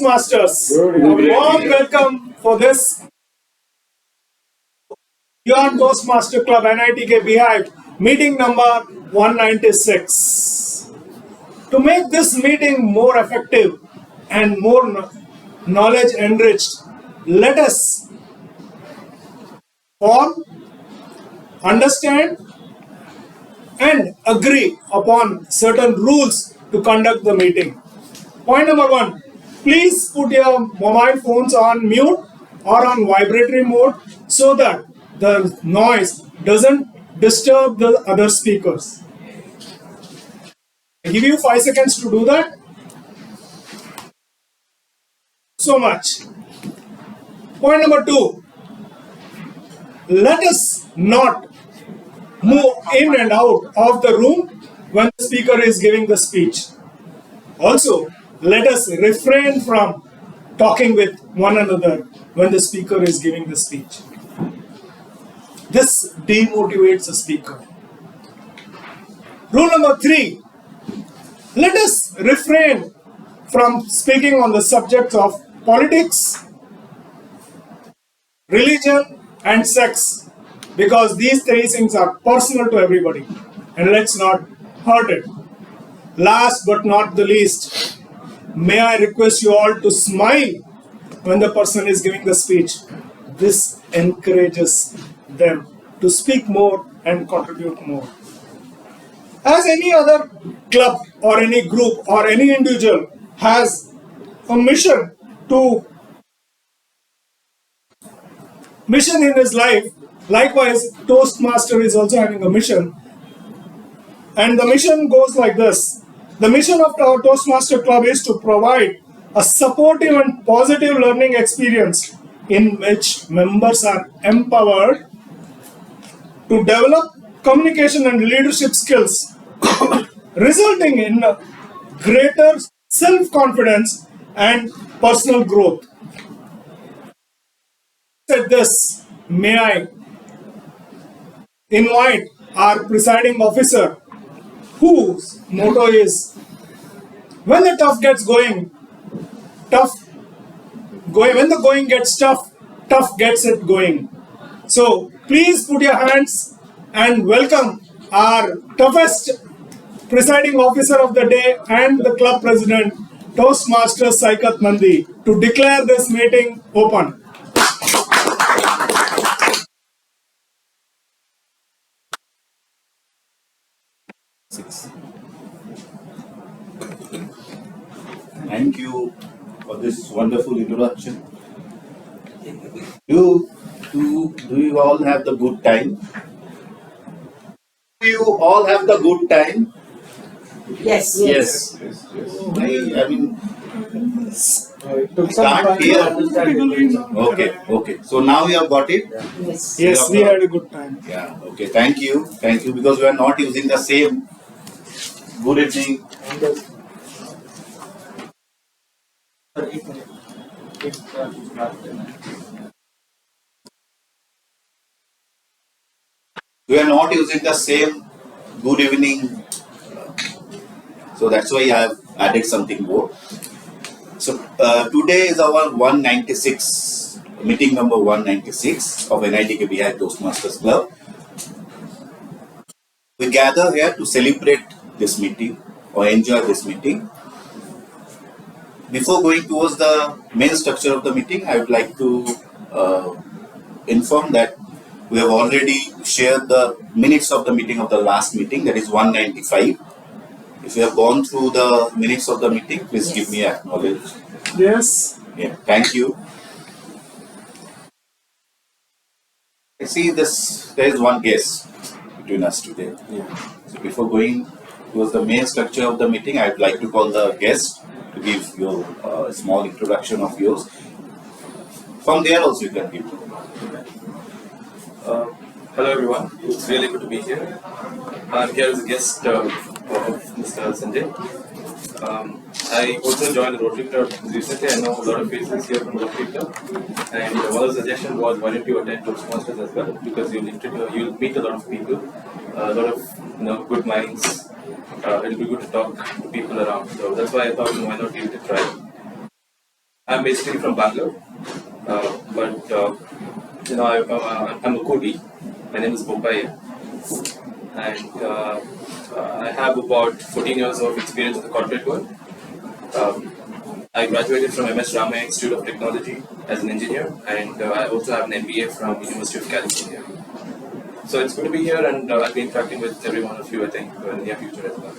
Toastmasters. A warm welcome for this Beyond Toastmaster Club NITK BHIVE meeting number 196. To make this meeting more effective and more knowledge enriched, let us form, understand and agree upon certain rules to conduct the meeting. Point number 1, please put your mobile phones on mute or on vibratory mode so that the noise doesn't disturb the other speakers. I give you 5 seconds to do that. So much. Point number 2, let us not move in and out of the room when the speaker is giving the speech. Also, let us refrain from talking with one another when the speaker is giving the speech. This demotivates the speaker. Rule number 3, let us refrain from speaking on the subjects of politics, religion and sex, because these 3 things are personal to everybody and let's not hurt it. Last but not the least, may I request you all to smile when the person is giving the speech. This encourages them to speak more and contribute more. As any other club or any group or any individual has a mission in his life, likewise Toastmaster is also having a mission, and the mission goes like this. The mission of our Toastmaster Club is to provide a supportive and positive learning experience in which members are empowered to develop communication and leadership skills, resulting in greater self-confidence and personal growth. Said this, may I invite our presiding officer, whose motto is, when the tough gets going, when the going gets tough, tough gets it going. So please put your hands and welcome our toughest presiding officer of the day and the club president, Toastmaster Saikat Nandi, to declare this meeting open. Thank you for this wonderful introduction. Do you all have the good time? Do you all have the good time? Yes. Yes. I mean, can't hear. Okay. So now you have got it? Yes, we had a good time. Yeah, okay. Thank you, because we are not using the same. Good evening. We are not using the same good evening, so that's why I have added something more. So today is our 196, meeting number 196 of NITK BHIVE Toastmasters Club. We gather here to celebrate this meeting or enjoy this meeting. Before going towards the main structure of the meeting, I would like to inform that we have already shared the minutes of the meeting of the last meeting, that is 195. If you have gone through the minutes of the meeting, please give me acknowledge. Yes. Yeah, thank you. I see there is one guest between us today. Yeah. So before going towards the main structure of the meeting, I would like to call the guest to give your small introduction of yours. From there also you can give. Hello everyone, it's really good to be here. I'm here as a guest of Mr. Sanjay. I also joined the Rotary Club recently. I know a lot of faces here from the Rotary Club, and one of the suggestions was why don't you attend Toastmasters as well, because you'll meet a lot of people, a lot of good minds. It'll be good to talk to people around. So that's why I thought why not give it a try. I'm basically from Bangalore, but I'm a Koti. My name is Bombay, and I have about 14 years of experience in the corporate world. Um, I graduated from MS Ramaya Institute of Technology as an engineer, and I also have an MBA from University of California. So it's good to be here, and I'll be interacting with every one of you, I think, in the near future as well.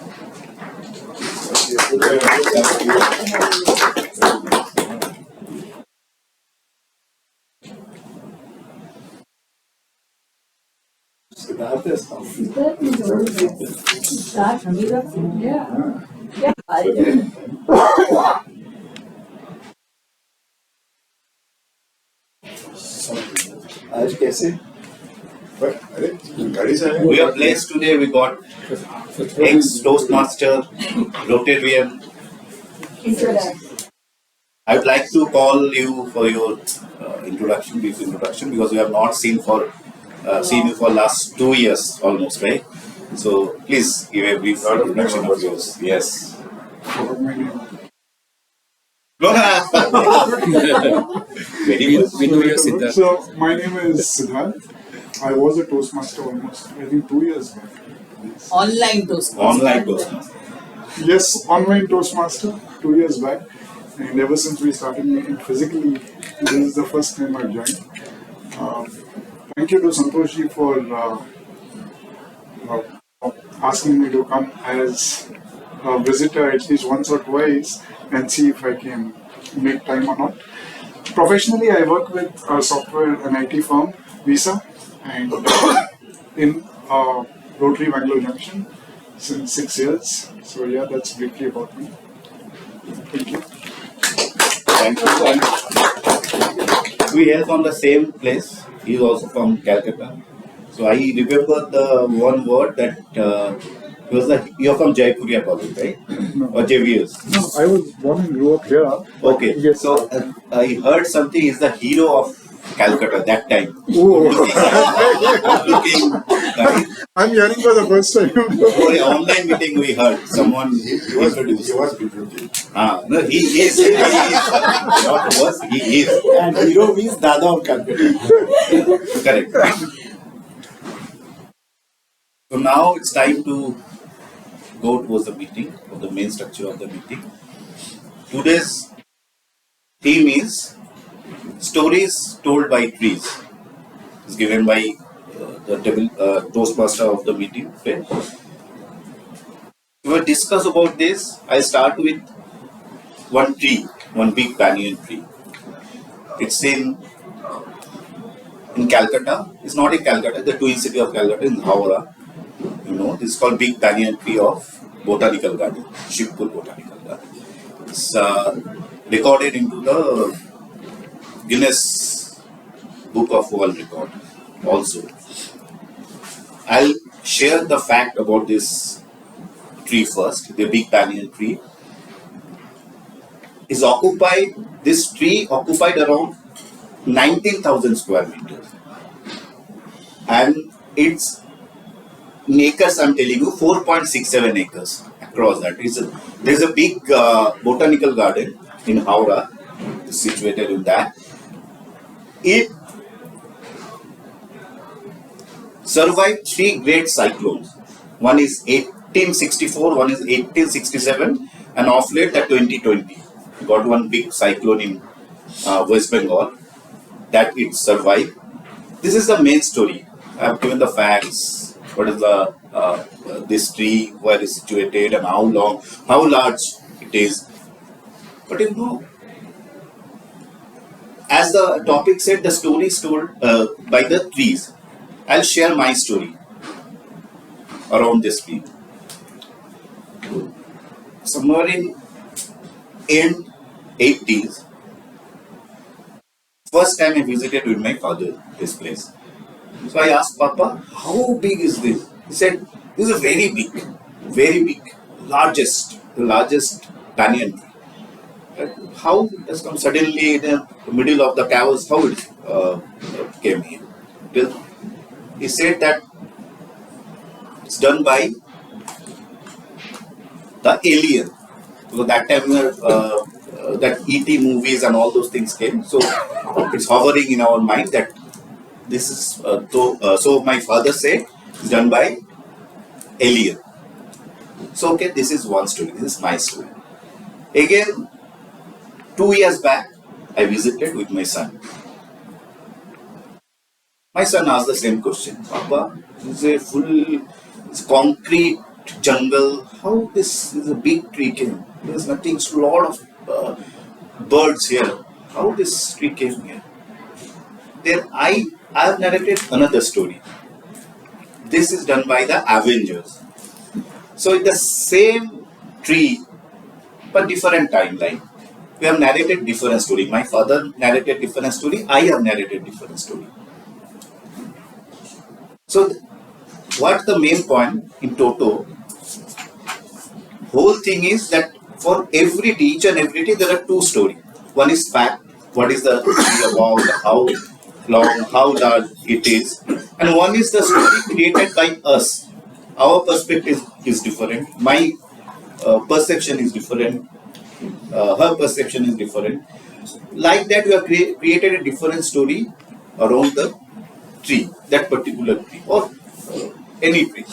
आज कैसे अरे गाड़ी से We are blessed today. We got ex-Toastmaster, Rotarian. I would like to call you for your brief introduction, because we have not seen you for last 2 years almost, right? So please give a brief introduction of yours. Yes. Very good. We know your Siddharth. So my name is Siddharth. I was a Toastmaster almost, I think 2 years back. Online Toastmaster. Online Toastmaster. Yes, online Toastmaster 2 years back. And ever since we started meeting physically, this is the first time I've joined. Thank you to Santoshi for asking me to come as a visitor at least once or twice and see if I can make time or not. Professionally, I work with a software and IT firm, Visa, and in Rotary Bangalore Junction since 6 years. So yeah, that's briefly about me. Thank you. Thank you. We hail from the same place. He is also from Calcutta. So I remember the one word that you're from Jaipur College, right? No. Or JVS? No, I was born and grew up here. but Okay. Yes. So I heard something is the hero of Calcutta that time. Looking guy. I'm hearing for the first time. For an online meeting we heard someone introduced. He was introduced. No, he is. Not was, he is. And hero means Dada of Calcutta. Correct. So now it's time to go towards the meeting, or the main structure of the meeting. Today's theme is Stories Told by Trees. It's given by the Toastmaster of the meeting. Okay? We will discuss about this. I'll start with one tree, one big banyan tree. It's in Calcutta. It's not in Calcutta, the twin city of Calcutta, in Howrah. You know, this is called Big Banyan Tree of Botanical Garden, Shivpur Botanical Garden. It's recorded into the Guinness Book of World Record also. I'll share the fact about this tree first. The Big Banyan Tree is occupied, this tree occupied around 19,000 square meters. And it's in acres, I'm telling you, 4.67 acres across that. There's a big botanical garden in Howrah, situated in that. It survived 3 great cyclones. One is 1864, one is 1867, and off late the 2020. Got one big cyclone in West Bengal that it survived. This is the main story. I have given the facts. What is the this tree, where it is situated, and how large it is. But you know, as the topic said, the story is told by the trees. I'll share my story around this tree. Somewhere in end 80s, first time I visited with my father this place. So I asked Papa, how big is this? He said, this is very big, the largest banyan tree. How it has come suddenly in the middle of the chaos, how it came here? He said that it's done by the alien. So that time that ET movies and all those things came. So it's hovering in our mind that this is, so my father said, it's done by alien. So okay, this is one story, this is my story. Again, 2 years back, I visited with my son. My son asked the same question. Papa, this is it's concrete jungle. How this is a big tree came? There's nothing, it's a lot of birds here. How this tree came here? Then I have narrated another story. This is done by the Avengers. So it's the same tree, but different timeline. We have narrated different story. My father narrated different story. I have narrated different story. So, what's the main point in Toto? Whole thing is that for each and every day there are two stories. One is fact, what is the tree about, how long, how large it is, and one is the story created by us. Our perspective is different. My perception is different. Her perception is different. Like that, we have created a different story around the tree, that particular tree, or any tree.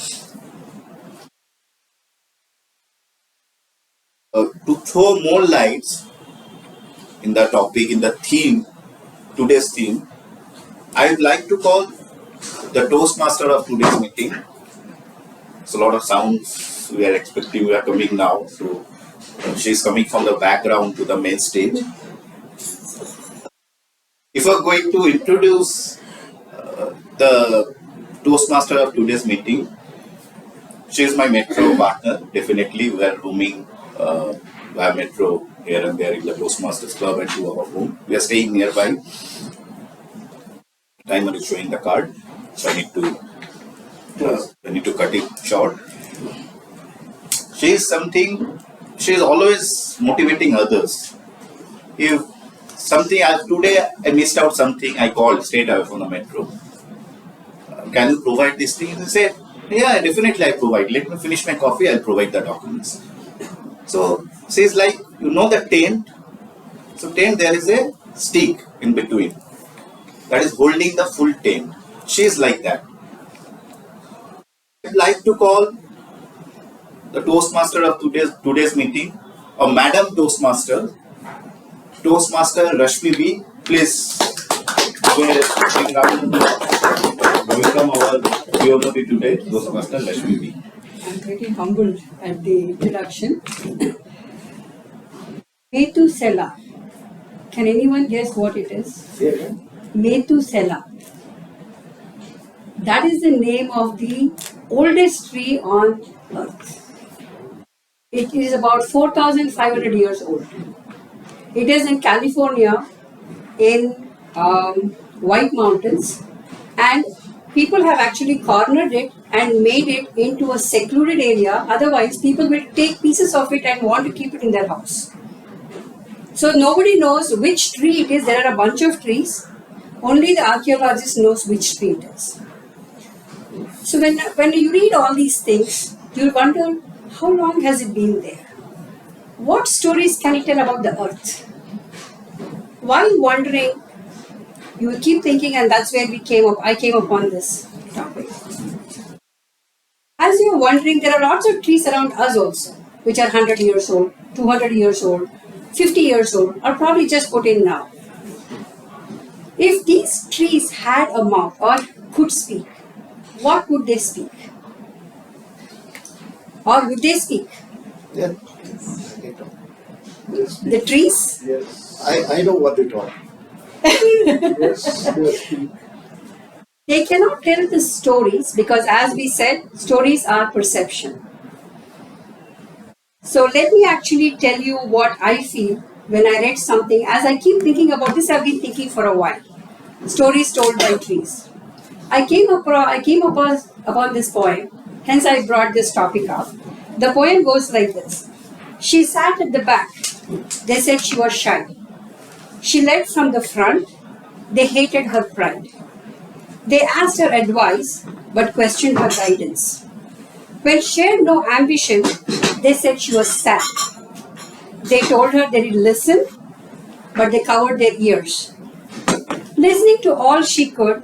To throw more lights in the topic, in the theme, today's theme, I would like to call the Toastmaster of today's meeting. It's a lot of sounds we are expecting, we are coming now. So she's coming from the background to the main stage. If we're going to introduce the Toastmaster of today's meeting, she is my metro partner. Definitely, we are roaming via metro here and there in the Toastmasters Club and to our home. We are staying nearby. Timer is showing the card, so I need to cut it short. She is always motivating others. If something, today I missed out something, I called straight away from the metro. Can you provide this thing? And they said, yeah, definitely I provide. Let me finish my coffee, I'll provide the documents. So she's like, you know the tent? So tent, there is a stick in between that is holding the full tent. She's like that. I'd like to call the Toastmaster of today's meeting, or Madam Toastmaster, Toastmaster Rashmi B. Please go ahead and welcome our POW today, Toastmaster Rashmi B. I'm pretty humbled at the introduction. Methuselah. Can anyone guess what it is? Yeah. Methuselah. That is the name of the oldest tree on earth. It is about 4,500 years old. It is in California, in White Mountains, and people have actually cornered it and made it into a secluded area. Otherwise, people will take pieces of it and want to keep it in their house. So nobody knows which tree it is. There are a bunch of trees. Only the archaeologist knows which tree it is. So when you read all these things, you wonder, how long has it been there? What stories can it tell about the earth? While wondering, you keep thinking, and that's where I came upon this topic. As you're wondering, there are lots of trees around us also, which are 100 years old, 200 years old, 50 years old, or probably just put in now. If these trees had a mouth or could speak, what would they speak? Or would they speak? Yeah. The trees? Yes. I know what they talk. Yes, yes. They cannot tell the stories because, as we said, stories are perception. So let me actually tell you what I feel when I read something. As I keep thinking about this, I've been thinking for a while. Stories told by trees. I came upon this poem, hence I brought this topic up. The poem goes like this. She sat at the back. They said she was shy. She led from the front. They hated her pride. They asked her advice, but questioned her guidance. When shared no ambition, they said she was sad. They told her they didn't listen, but they covered their ears. Listening to all she could,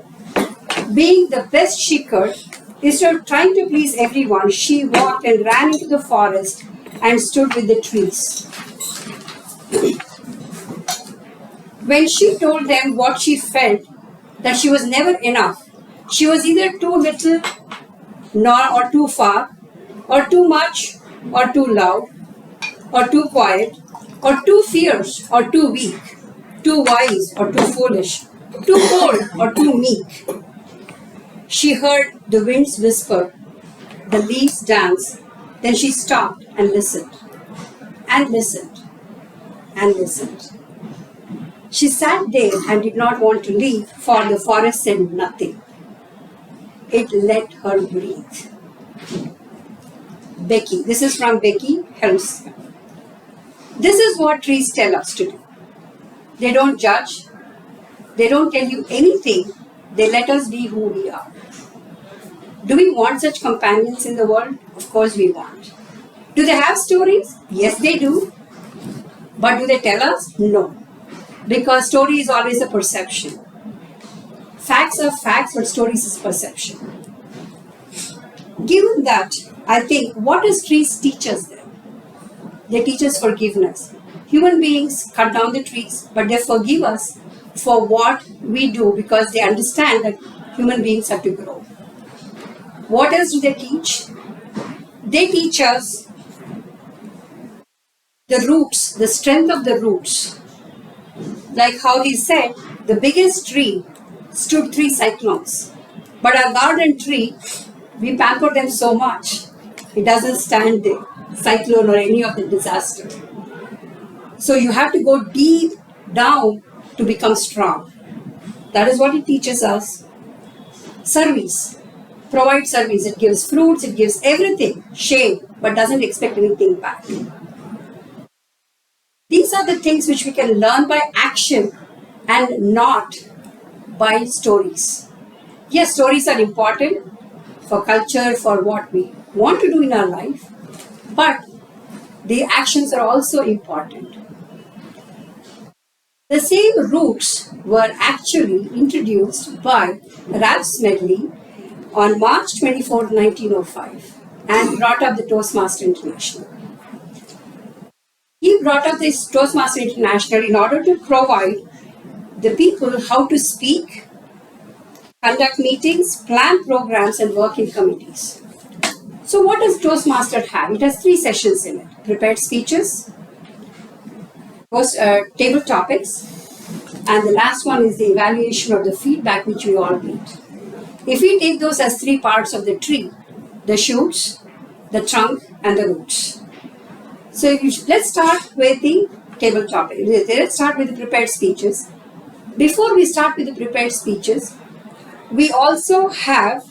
being the best she could, instead of trying to please everyone, she walked and ran into the forest and stood with the trees. When she told them what she felt, that she was never enough, she was either too little or too far, or too much or too loud, or too quiet, or too fierce or too weak, too wise or too foolish, too cold or too meek. She heard the winds whisper, the leaves dance, then she stopped and listened, and listened, and listened. She sat there and did not want to leave, for the forest said nothing. It let her breathe. Becky, this is from Becky Helms. This is what trees tell us to do. They don't judge. They don't tell you anything. They let us be who we are. Do we want such companions in the world? Of course we want. Do they have stories? Yes, they do. But do they tell us? No. Because story is always a perception. Facts are facts, but stories is perception. Given that, I think, what does trees teach us then? They teach us forgiveness. Human beings cut down the trees, but they forgive us for what we do because they understand that human beings have to grow. What else do they teach? They teach us the roots, the strength of the roots. Like how he said, the biggest tree stood 3 cyclones. But our garden tree, we pamper them so much, it doesn't stand the cyclone or any of the disaster. So you have to go deep down to become strong. That is what it teaches us. Service. Provide service. It gives fruits, it gives everything, shade, but doesn't expect anything back. These are the things which we can learn by action and not by stories. Yes, stories are important for culture, for what we want to do in our life, but the actions are also important. The same roots were actually introduced by Ralph Smedley on March 24, 1905 and brought up the Toastmaster International. He brought up this Toastmaster International in order to provide the people how to speak, conduct meetings, plan programs, and work in committees. So what does Toastmaster have? It has 3 sessions in it. Prepared speeches, table topics, and the last one is the evaluation of the feedback which we all need. If we take those as 3 parts of the tree, the shoots, the trunk, and the roots. So let's start with the table topic. Let's start with the prepared speeches. Before we start with the prepared speeches, we also have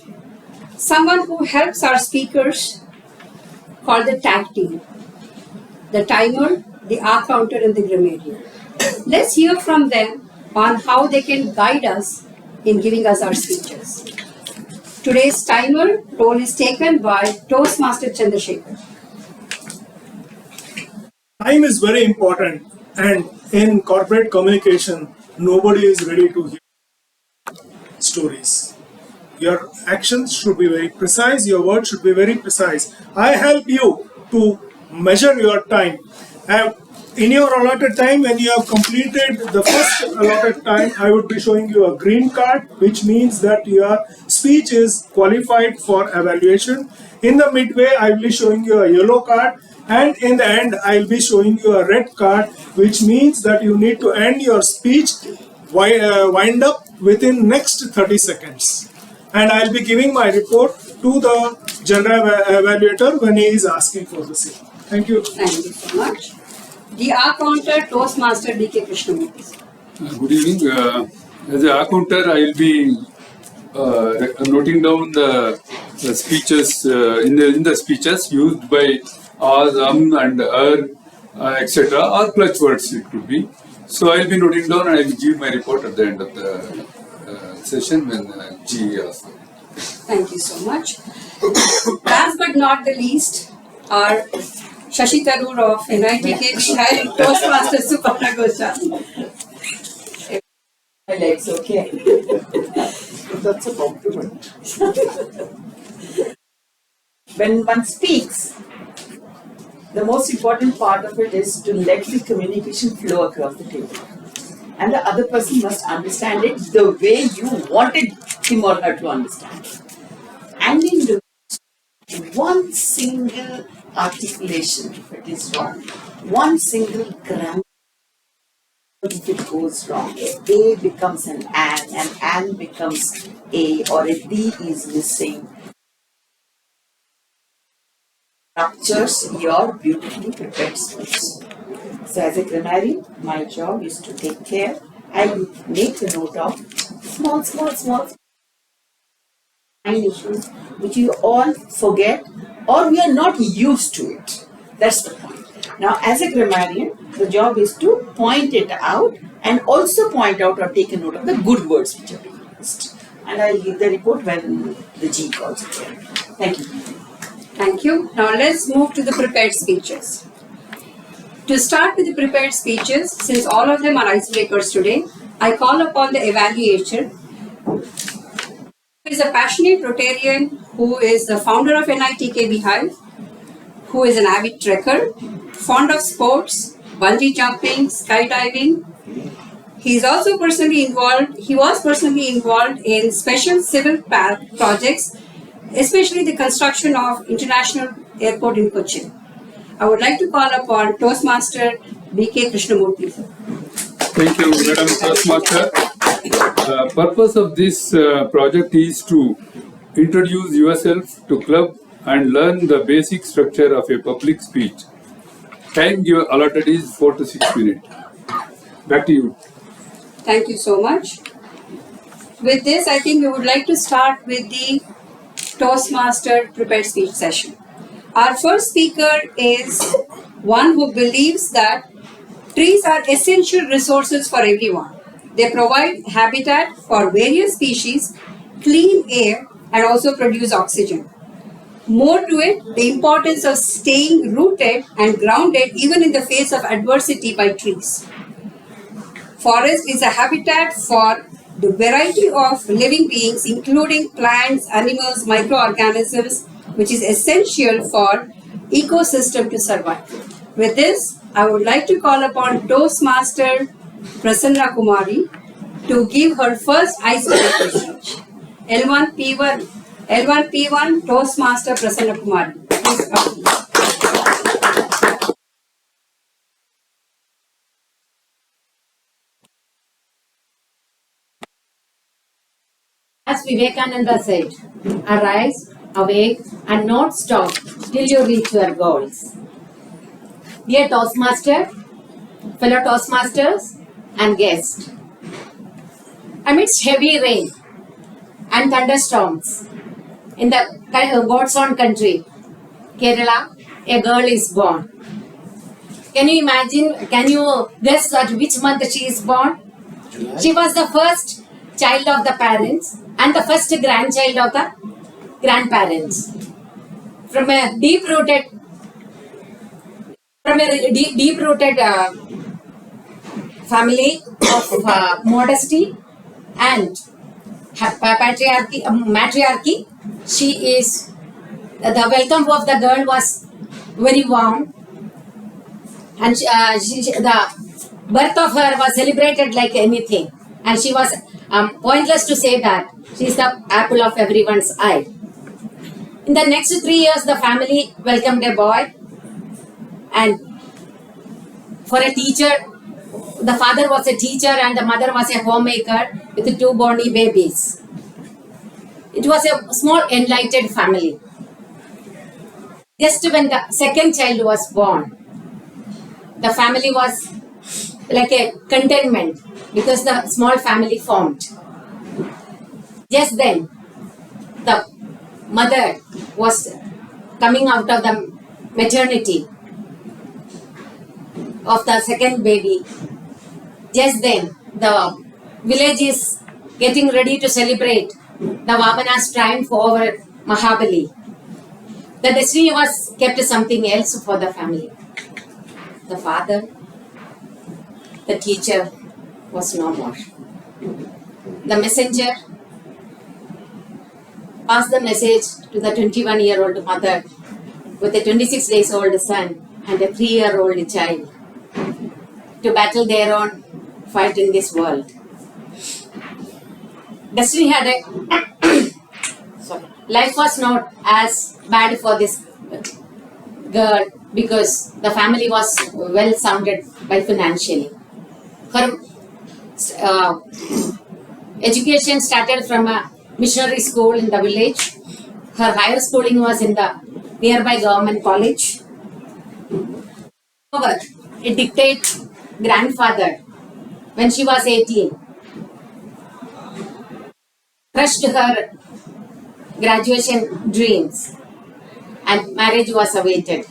someone who helps our speakers called the tag team. The timer, the hour counter, and the grammarian. Let's hear from them on how they can guide us in giving us our speeches. Today's timer role is taken by Toastmaster Chandrasekhar. Time is very important, and in corporate communication, nobody is ready to hear stories. Your actions should be very precise, your words should be very precise. I help you to measure your time. In your allotted time, when you have completed the first allotted time, I would be showing you a green card, which means that your speech is qualified for evaluation. In the midway, I will be showing you a yellow card, and in the end, I will be showing you a red card, which means that you need to end your speech, wind up within next 30 seconds. And I will be giving my report to the general evaluator when he is asking for the same. Thank you. Thank you so much. The hour counter, Toastmaster D.K. Krishnamurthy. Good evening. As a counter, I will be noting down the speeches in the speeches used by and etc. or clutch words it could be. So I will be noting down and I will give my report at the end of the session when G asks. Thank you so much. Last but not the least, our Shashi Tharoor of NITK BHIVE Toastmaster Suparna Goswami. Legs, okay. That's a compliment. When one speaks, the most important part of it is to let the communication flow across the table. And the other person must understand it the way you wanted him or her to understand it. And in doing one single articulation, if it is wrong, one single grammar, if it goes wrong, a becomes an an becomes a, or a d is missing, structures your beautifully prepared speech. So as a grammarian, my job is to take care. I make a note of small fine issues which you all forget or we are not used to it. That's the point. Now, as a grammarian, the job is to point it out and also point out or take a note of the good words which are being used. And I'll give the report when the G calls it here. Thank you. Thank you. Now let's move to the prepared speeches. To start with the prepared speeches, since all of them are icebreakers today, I call upon the evaluator, who is a passionate Rotarian, who is the founder of NITK BHIVE, who is an avid trekker, fond of sports, bungee jumping, skydiving. He was personally involved in special civil projects, especially the construction of International Airport in Cochin. I would like to call upon Toastmaster B.K. Krishnamurthy. Thank you, Madam Toastmaster. Purpose of this project is to introduce yourself to club and learn the basic structure of a public speech. Time given allotted is 4 to 6 minutes. Back to you. Thank you so much. With this, I think we would like to start with the Toastmaster prepared speech session. Our first speaker is one who believes that trees are essential resources for everyone. They provide habitat for various species, clean air, and also produce oxygen. More to it, the importance of staying rooted and grounded even in the face of adversity by trees. Forest is a habitat for the variety of living beings, including plants, animals, microorganisms, which is essential for ecosystem to survive. With this, I would like to call upon Toastmaster Prasanna Kumari to give her first icebreaker speech. L1P1 Toastmaster Prasanna Kumari. Please come. As Vivekananda said, arise, awake, and not stop till you reach your goals. Dear Toastmaster, fellow Toastmasters, and guests, amidst heavy rain and thunderstorms in the God's own country, Kerala, a girl is born. Can you guess at which month she is born? July. She was the first child of the parents and the first grandchild of the grandparents. From a deep-rooted family of modesty and matriarchy, she is the welcome of the girl was very warm, and the birth of her was celebrated like anything, and she was pointless to say that she is the apple of everyone's eye. In the next 3 years, the family welcomed a boy, and for a teacher, the father was a teacher and the mother was a homemaker with 2 bony babies. It was a small enlightened family. Just when the second child was born, the family was like a contentment because the small family formed. Just then, the mother was coming out of the maternity of the second baby. Just then, the village is getting ready to celebrate the Vamana's triumph over Mahabali. The destiny was kept something else for the family. The father, the teacher, was no more. The messenger passed the message to the 21-year-old mother with a 26 days old son and a 3-year-old child to battle their own fight in this world. Destiny had a sorry. Life was not as bad for this girl because the family was well sounded by financially. Her education started from a missionary school in the village. Her higher schooling was in the nearby government college. However, a dictate grandfather, when she was 18, crushed her graduation dreams and marriage was awaited.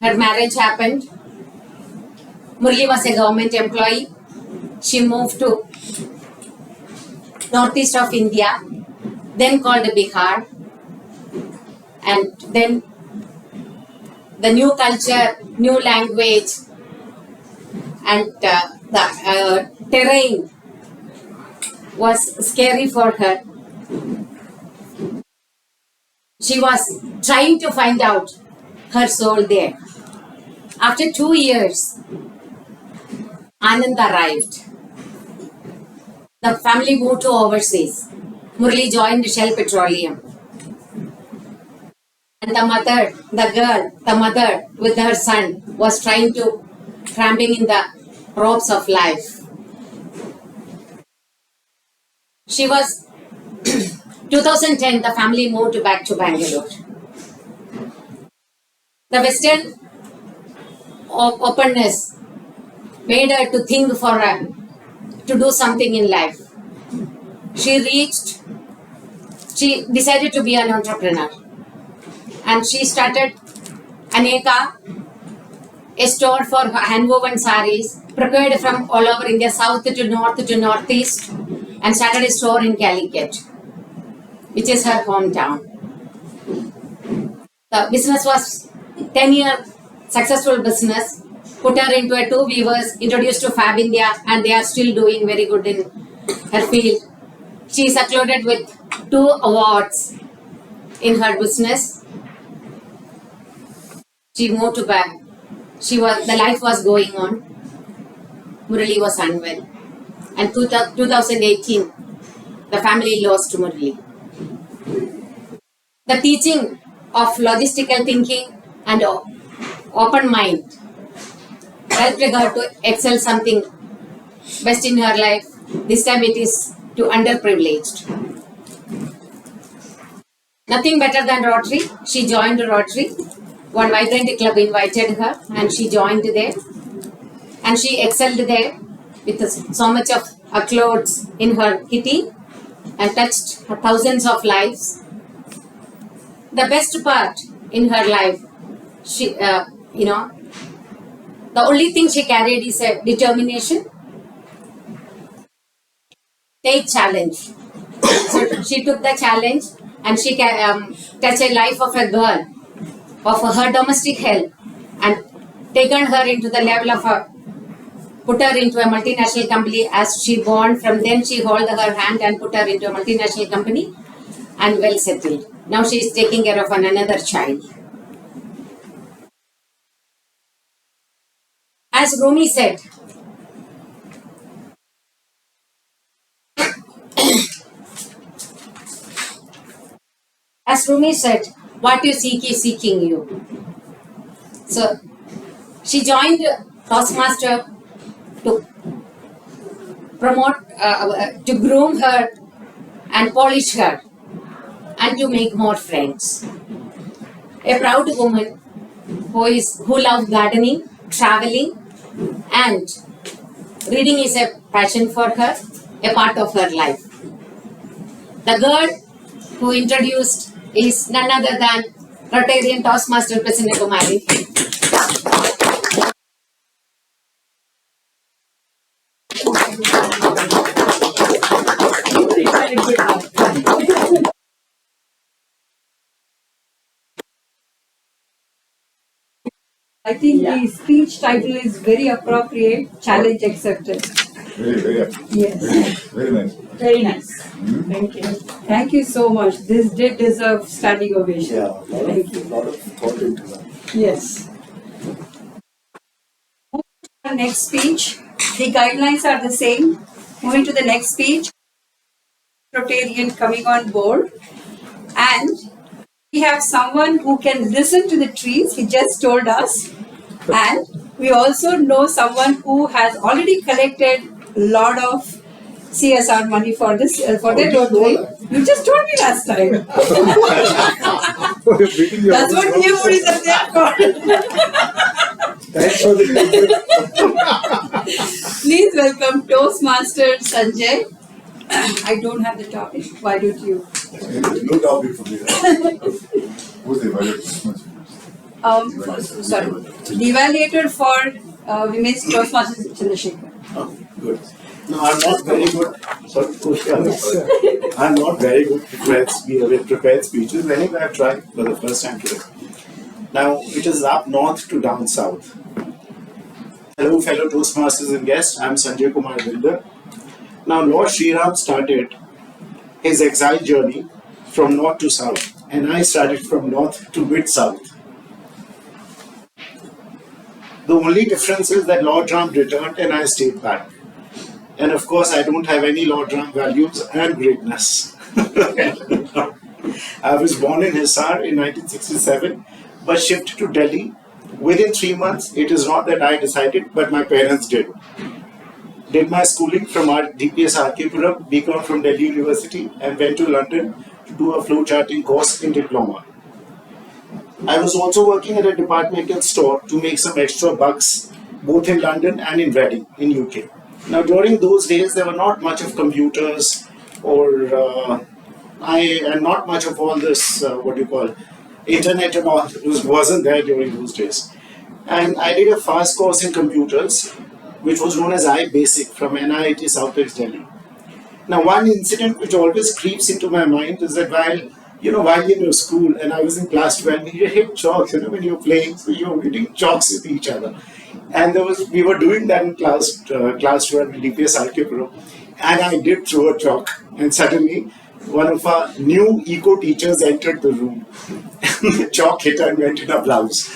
Her marriage happened. Murli was a government employee. She moved to northeast of India, then called Bihar, and then the new culture, new language, and the terrain was scary for her. She was trying to find out her soul there. After 2 years, Anand arrived. The family moved to overseas. Murli joined Shell Petroleum. And the mother with her son was trying to cramping in the ropes of life. She was 2010, the family moved back to Bangalore. The Western openness made her to think for her to do something in life. She decided to be an entrepreneur. And she started Aneka, a store for hand-woven saris, procured from all over India, south to north to northeast, and started a store in Calicut, which is her hometown. The business was 10-year successful business, put her into a 2 weavers, introduced to Fab India, and they are still doing very good in her field. She is acclaimed with 2 awards in her business. She moved to back. The life was going on. Murali was unwell. And 2018, the family lost Murali. The teaching of logistical thinking and open mind helped her to excel something best in her life. This time it is to underprivileged. Nothing better than Rotary. She joined Rotary. One vibrant club invited her and she joined there. And she excelled there with so much of accolades in her kitty and touched thousands of lives. The best part in her life, the only thing she carried is a determination. Take challenge. So she took the challenge and she touched the life of a girl, of her domestic help, and taken her into the level of put her into a multinational company as she born. From then she held her hand and put her into a multinational company and well settled. Now she is taking care of another child. As Rumi said, what you seek is seeking you. So she joined Toastmaster to promote, to groom her and polish her and to make more friends. A proud woman who loves gardening, traveling, and reading is a passion for her, a part of her life. The girl who introduced is none other than Rotarian Toastmaster Prasanna Kumari. I think Yeah. the speech title is very appropriate. Challenge accepted. Very, Yes. very nice. Very nice. Thank you. Thank you so much. This did deserve standing ovation. Yeah, Thank you. lot of thought into that. Yes. Our next speech. The guidelines are the same. Moving to the next speech. Rotarian coming on board. And we have someone who can listen to the trees. He just told us. And we also know someone who has already collected a lot of CSR money for this for their How do you know Rotary. You just told me last time. Beating your That's own what drum. memories are there for. Thanks for the compliment. Please welcome Toastmaster Sanjay. I don't have the topic. Why don't you? No topic for me. Who's the evaluator? Sorry. The evaluator for women's Toastmasters Chandrasekhar. Oh, good. No, I'm not very good. Sorry, I'm not very good with prepared speeches. Anyway, I've tried for the first time today. Now, it is up north to down south. Hello, fellow Toastmasters and guests. I'm Sanjay Kumar Vilder. Now, Lord Sri Ram started his exile journey from north to south, and I started from north to mid-south. The only difference is that Lord Ram returned and I stayed back. And of course, I don't have any Lord Ram values and greatness. I was born in Hisar in 1967, but shifted to Delhi. Within 3 months, it is not that I decided, but my parents did. Did my schooling from DPS RK-Puram, BCom from Delhi University, and went to London to do a flowcharting course in diploma. I was also working at a departmental store to make some extra bucks, both in London and in Reading, in UK. Now, during those days, there were not much of computers and not much of all this, internet and all. It wasn't there during those days. And I did a fast course in computers, which was known as iBasic from NIT Southwest Delhi. Now, one incident which always creeps into my mind is that while in your school, and I was in class 12, you hit chalks, when you're playing, so you're hitting chalks with each other. And we were doing that in class 12 in DPS RK-Puram, and I did throw a chalk, and suddenly one of our new eco teachers entered the room, and the chalk hit her and went in her blouse.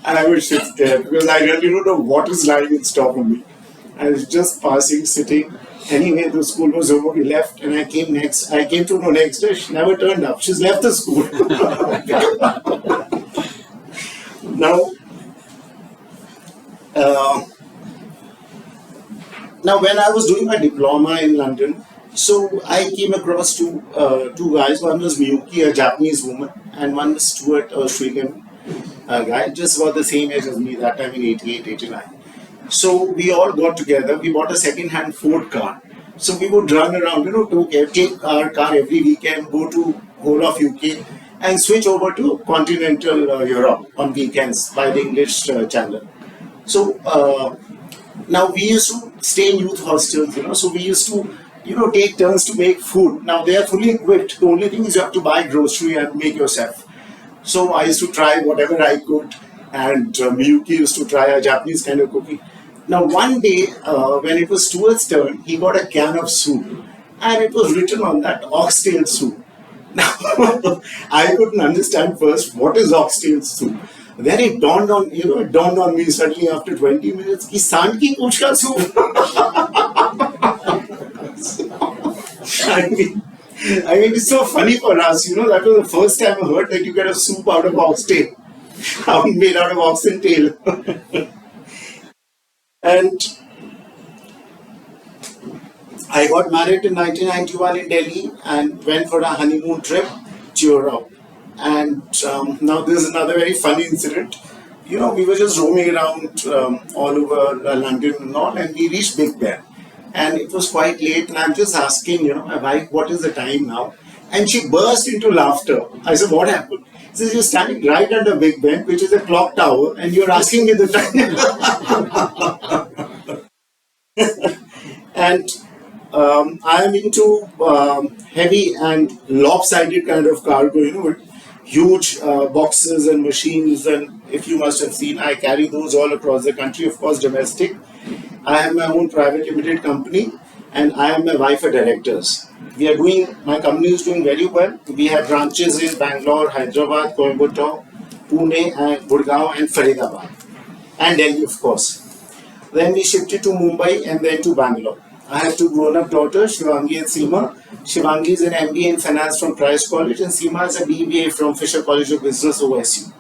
And I was just there because I really don't know what is lying in store for me. I was just passing, sitting. Anyway, the school was over, we left, and I came to know next day, she never turned up. She's left the school. Now, when I was doing my diploma in London, so I came across two guys. One was Miyuki, a Japanese woman, and one was Stuart, a Australian guy, just about the same age as me, that time in 88, 89. So we all got together, we bought a second-hand Ford car. So we would run around, take our car every weekend, go to whole of UK and switch over to continental Europe on weekends by the English Channel. So now we used to stay in youth hostels, so we used to, take turns to make food. Now they are fully equipped. The only thing is you have to buy grocery and make yourself. So I used to try whatever I could, and Miyuki used to try a Japanese kind of cooking. Now one day, when it was Stuart's turn, he got a can of soup, and it was written on that oxtail soup. Now, I couldn't understand first what is oxtail soup. Then it dawned on me suddenly after 20 minutes, ki sand ki kuch ka soup. I mean, it's so funny for us, that was the first time I heard that you get a soup out of oxtail, made out of oxen tail. And I got married in 1991 in Delhi and went for a honeymoon trip to Europe. And now there's another very funny incident. We were just roaming around all over London and all, and we reached Big Ben. And it was quite late, and I'm just asking, my wife, what is the time now? And she burst into laughter. I said, what happened? She says, you're standing right under Big Ben, which is a clock tower, and you're asking me the time. And I am into heavy and lopsided kind of cargo, with huge boxes and machines. And if you must have seen, I carry those all across the country, of course, domestic. I have my own private limited company, and I am my wife are directors. My company is doing very well. We have branches in Bangalore, Hyderabad, Coimbatore, Pune, and Gurgaon, and Faridabad, and Delhi, of course. Then we shifted to Mumbai and then to Bangalore. I have two grown-up daughters, Shivangi and Seema. Shivangi is an MBA in finance from Price College, and Seema is a BBA from Fisher College of Business, OSU.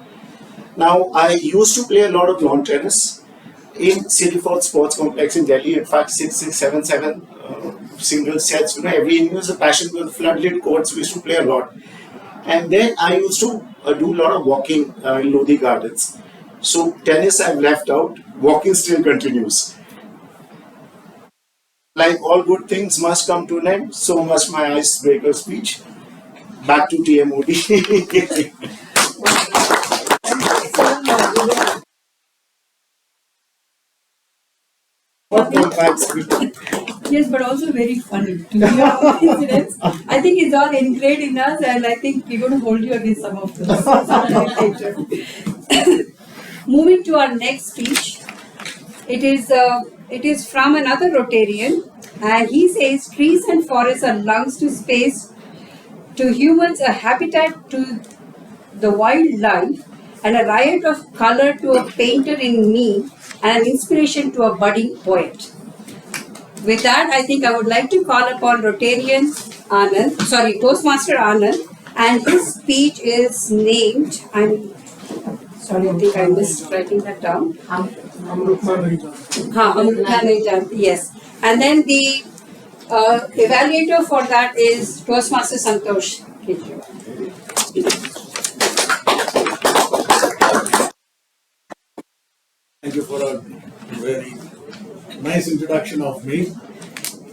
Now, I used to play a lot of lawn tennis in City Fort Sports Complex in Delhi. In fact, 6, 6, 7, 7 single sets. Every inning was a passion with floodlit courts. We used to play a lot. And then I used to do a lot of walking in Lodi Gardens. So tennis I've left out. Walking still continues. Like all good things must come to an end, so must my icebreaker speech. Back to TMOD. Yes, but also very funny to hear our incidents. I think it's all ingrained in us, and I think we're going to hold you against some of those. Moving to our next speech, it is from another Rotarian, and he says trees and forests are lungs to space, to humans a habitat to the wildlife, and a riot of color to a painter in me, and an inspiration to a budding poet. With that, I think I would like to call upon Toastmaster Anand, and his speech is named, I think I missed writing that down. Yes. And then the evaluator for that is Toastmaster Santosh. Thank you for a very nice introduction of me.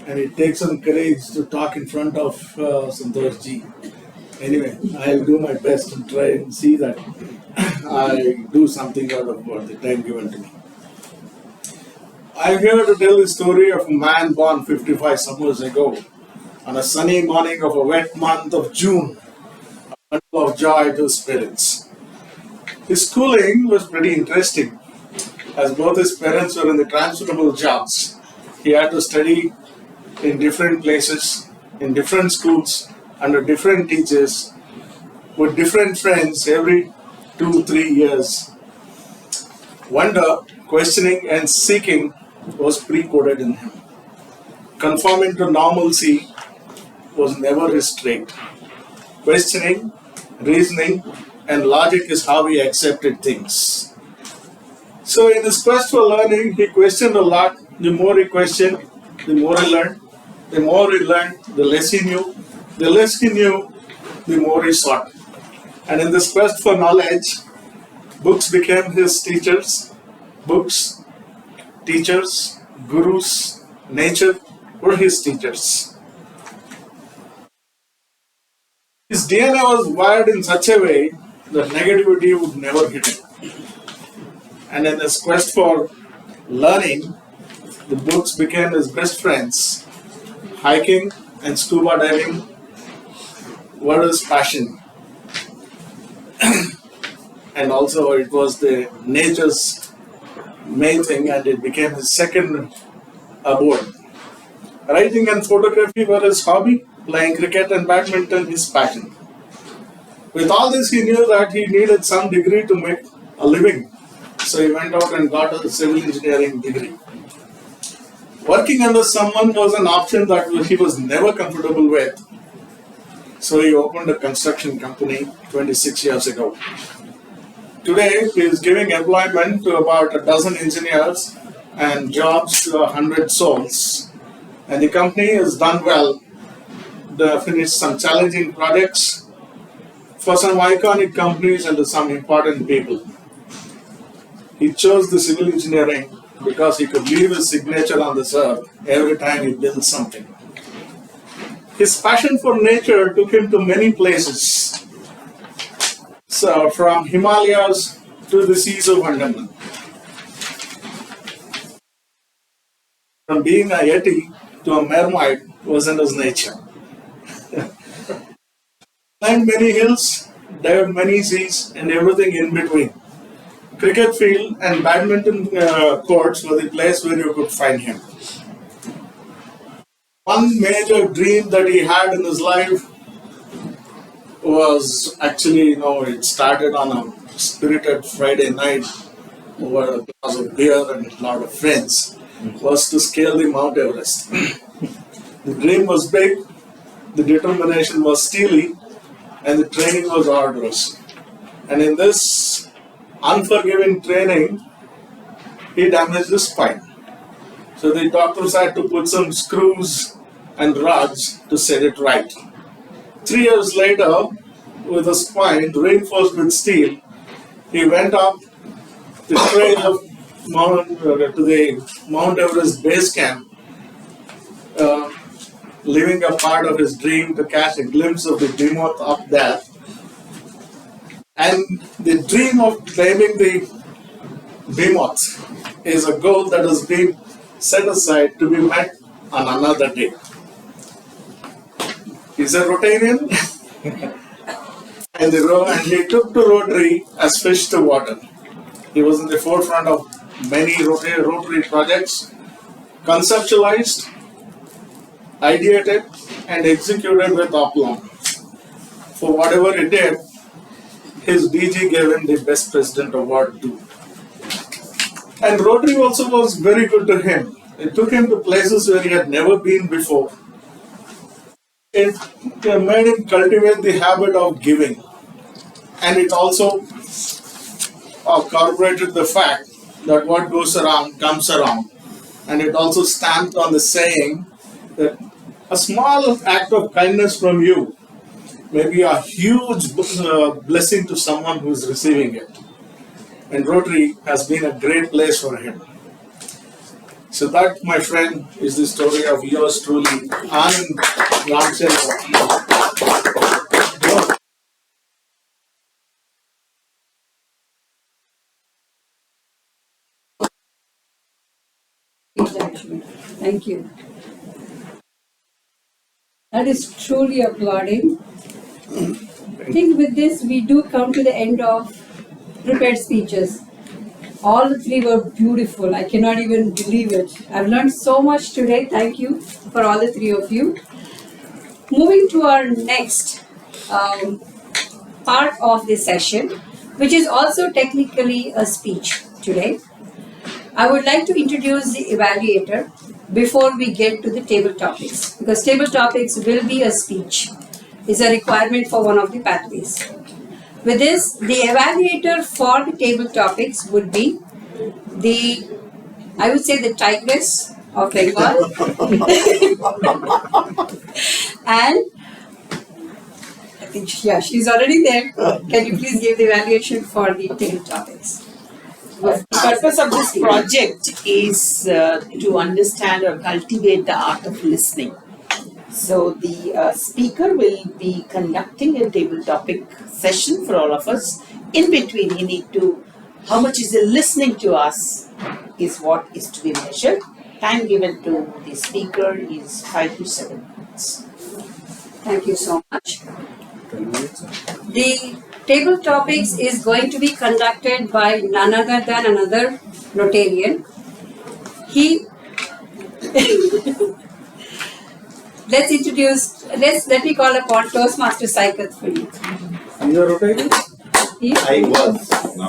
And it takes some courage to talk in front of Santosh ji. Anyway, I'll do my best and try and see that I do something out of the time given to me. I'm here to tell the story of a man born 55 summers ago on a sunny morning of a wet month of June, a bundle of joy to his parents. His schooling was pretty interesting, as both his parents were in the transferable jobs. He had to study in different places, in different schools, under different teachers, with different friends every 2-3 years. Wonder, questioning, and seeking was pre-coded in him. Conforming to normalcy was never his trait. Questioning, reasoning, and logic is how he accepted things. So in his quest for learning, he questioned a lot. The more he questioned, the more he learned. The more he learned, the less he knew. The less he knew, the more he sought. And in this quest for knowledge, books became his teachers. Books, teachers, gurus, nature were his teachers. His DNA was wired in such a way that negativity would never hit him. And in his quest for learning, the books became his best friends. Hiking and scuba diving were his passion. And also it was the nature's main thing, and it became his second abode. Writing and photography were his hobby, playing cricket and badminton his passion. With all this, he knew that he needed some degree to make a living. So he went out and got a civil engineering degree. Working under someone was an option that he was never comfortable with. So he opened a construction company 26 years ago. Today, he is giving employment to about a dozen engineers and jobs to 100 souls. And the company has done well. They finished some challenging projects for some iconic companies and to some important people. He chose the civil engineering because he could leave his signature on this earth every time he builds something. His passion for nature took him to many places. So from Himalayas to the seas of Andaman. From being a Yeti to a mermaid was in his nature. Climbed many hills, dived many seas, and everything in between. Cricket field and badminton courts were the place where you could find him. One major dream that he had in his life was actually, it started on a spirited Friday night over a glass of beer and a lot of friends, was to scale the Mount Everest. The dream was big, the determination was steely, and the training was arduous. And in this unforgiving training, he damaged his spine. So the doctors had to put some screws and rods to set it right. 3 years later, with a spine reinforced with steel, he went up the trail of to the Mount Everest base camp, leaving a part of his dream to catch a glimpse of the behemoth up there. And the dream of climbing the behemoth is a goal that has been set aside to be met on another day. He's a Rotarian, and he took to Rotary as fish to water. He was in the forefront of many Rotary projects, conceptualized, ideated, and executed with aplomb. For whatever he did, his DG gave him the Best President Award too. And Rotary also was very good to him. It took him to places where he had never been before. It made him cultivate the habit of giving. And it also corroborated the fact that what goes around comes around. And it also stamped on the saying that a small act of kindness from you may be a huge blessing to someone who is receiving it. And Rotary has been a great place for him. So that, my friend, is the story of yours truly, Anand Ramchandra. Thank you. That is truly applauding. I think with this we do come to the end of prepared speeches. All the three were beautiful. I cannot even believe it. I've learned so much today. Thank you for all the three of you. Moving to our next part of this session, which is also technically a speech today. I would like to introduce the evaluator before we get to the table topics, because table topics will be a speech. Is a requirement for one of the pathways. With this, the evaluator for the table topics would be I would say the tigress of Bengal. And yeah, she's already there. Can you please give the evaluation for the table topics? The purpose of this project is to understand or cultivate the art of listening. So the speaker will be conducting a table topic session for all of us. In between, you need to, how much is he listening to us is what is to be measured. Time given to the speaker is 5 to 7 minutes. Thank you so much. The table topics is going to be conducted by none other than another Rotarian. Let me call upon Toastmaster Saikat for you. You are Rotarian? I was. No.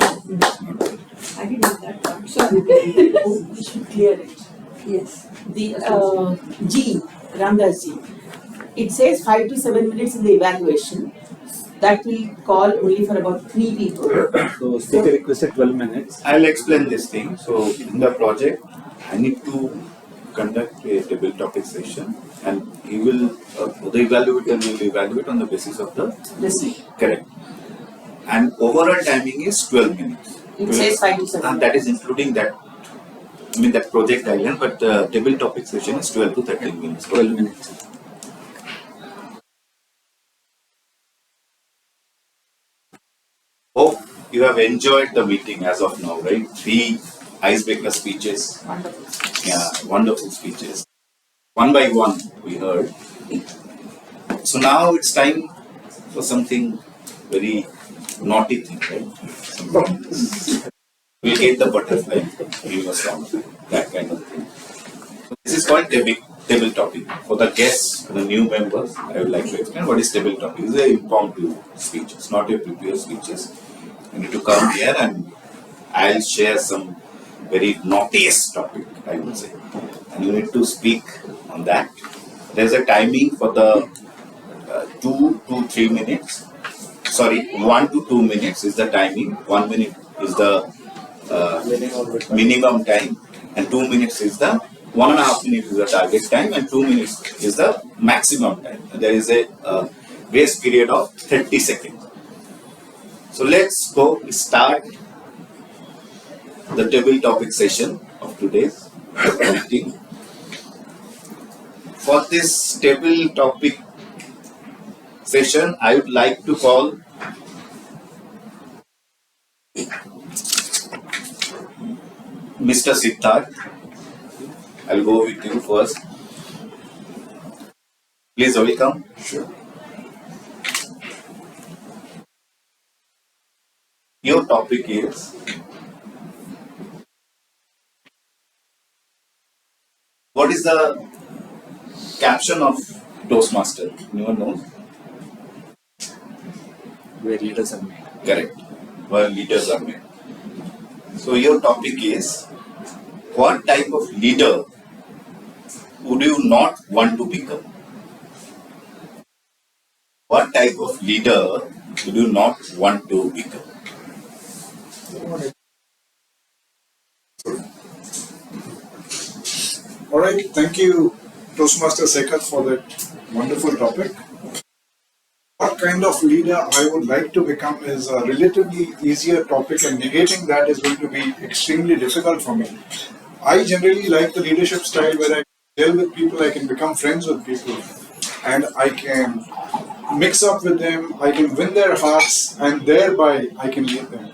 I didn't know that part. Sorry. We should clear it. Yes. The G, Ramdas G. It says 5 to 7 minutes in the evaluation. That will call only for about 3 people. So speaker requested 12 minutes. I'll explain this thing. So in the project, I need to conduct a table topic session, and he will, the evaluator will evaluate on the basis of the Listening. correct. And overall timing is 12 minutes. It says 5 to 7 And that is including that, that project island, but the table topic session is 12 to 13 minutes. 12 minutes. Hope you have enjoyed the meeting as of now, right? 3 icebreaker speeches. Wonderful. Yeah, wonderful speeches. one by one we heard. So now it's time for something very naughty thing, right? We'll get the butterfly, give a song, that kind of thing. So this is called table topic. For the guests, the new members, I would like to explain what is table topic. It's an impromptu speech. It's not a prepared speeches. You need to come here and I'll share some very naughtiest topic, I would say. And you need to speak on that. There's a timing for the 2 to 3 minutes. Sorry, 1 to 2 minutes is the timing. 1 minute is the minimum time, and 2 minutes is the 1.5 minutes is the target time, and 2 minutes is the maximum time. And there is a grace period of 30 seconds. So let's go start the table topic session of today's meeting. For this table topic session, I would like to call Mr. Siddharth. I'll go with you first. Please welcome. Sure. Your topic is what is the caption of Toastmaster? Anyone knows? Where leaders are made. Correct. Where leaders are made. So your topic is what type of leader would you not want to become? What type of leader would you not want to become? All right, thank you, Toastmaster Sekat, for that wonderful topic. What kind of leader I would like to become is a relatively easier topic, and negating that is going to be extremely difficult for me. I generally like the leadership style where I deal with people, I can become friends with people, and I can mix up with them, I can win their hearts, and thereby I can lead them.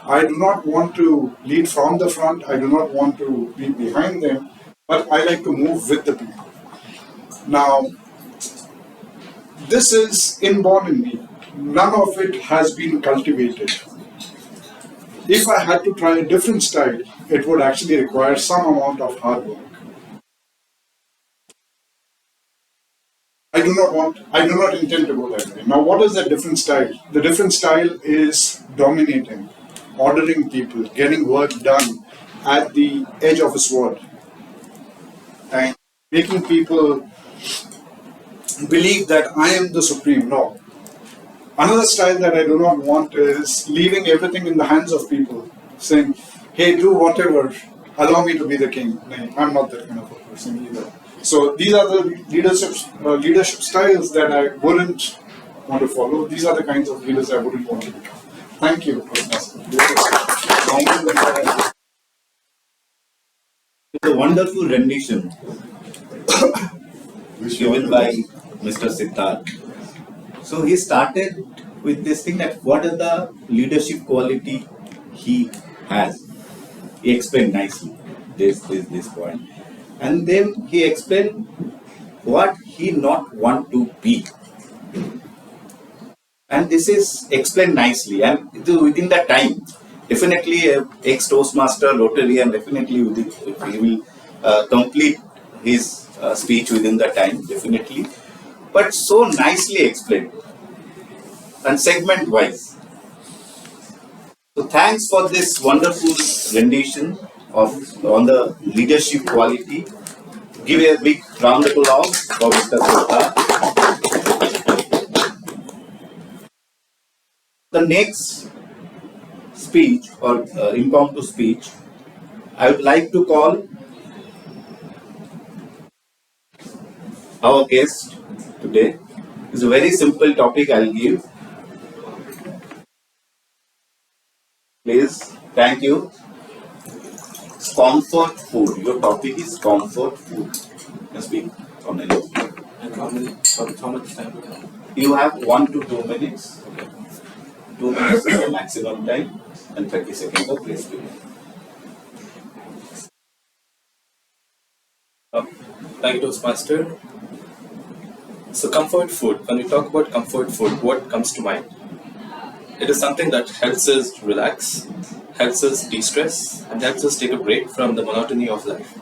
I do not want to lead from the front, I do not want to be behind them, but I like to move with the people. Now, this is inborn in me. None of it has been cultivated. If I had to try a different style, it would actually require some amount of hard work. I do not intend to go that way. Now, what is that different style? The different style is dominating, ordering people, getting work done at the edge of a sword, and making people believe that I am the supreme. No. Another style that I do not want is leaving everything in the hands of people, saying, hey, do whatever, allow me to be the king. No, I'm not that kind of a person either. So these are the leadership styles that I wouldn't want to follow. These are the kinds of leaders I wouldn't want to become. Thank you. Thank you. It's a wonderful rendition given by Mr. Siddharth. So he started with this thing that what is the leadership quality he has. He explained nicely this point. And then he explained what he not want to be. And this is explained nicely and within that time. Definitely ex-Toastmaster, Rotarian, definitely he will complete his speech within the time, definitely. But so nicely explained and segment wise. So thanks for this wonderful rendition on the leadership quality. Give a big round of applause for Mr. Siddharth. The next speech or impromptu speech, I would like to call our guest today. It's a very simple topic I'll give. Please, thank you. Comfort food. Your topic is comfort food. You speak on any. And how much time? You have 1 to 2 minutes. 2 minutes is the maximum time and 30 seconds of grace period. Thank you, Toastmaster. So comfort food, when we talk about comfort food, what comes to mind? It is something that helps us relax, helps us de-stress, and helps us take a break from the monotony of life.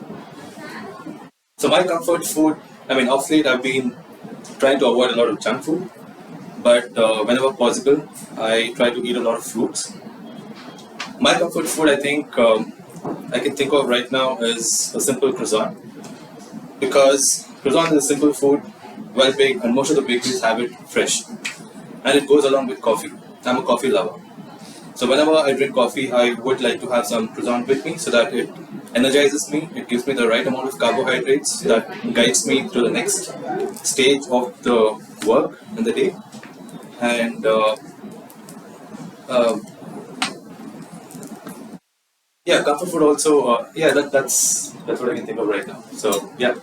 So my comfort food, of late I've been trying to avoid a lot of junk food, but whenever possible, I try to eat a lot of fruits. My comfort food, I think, I can think of right now is a simple croissant, because croissant is a simple food, well baked, and most of the bakeries have it fresh, and it goes along with coffee. I'm a coffee lover. So whenever I drink coffee, I would like to have some croissant with me so that it energizes me, it gives me the right amount of carbohydrates that guides me to the next stage of the work in the day. And yeah, comfort food also, that's what I can think of right now. So yeah.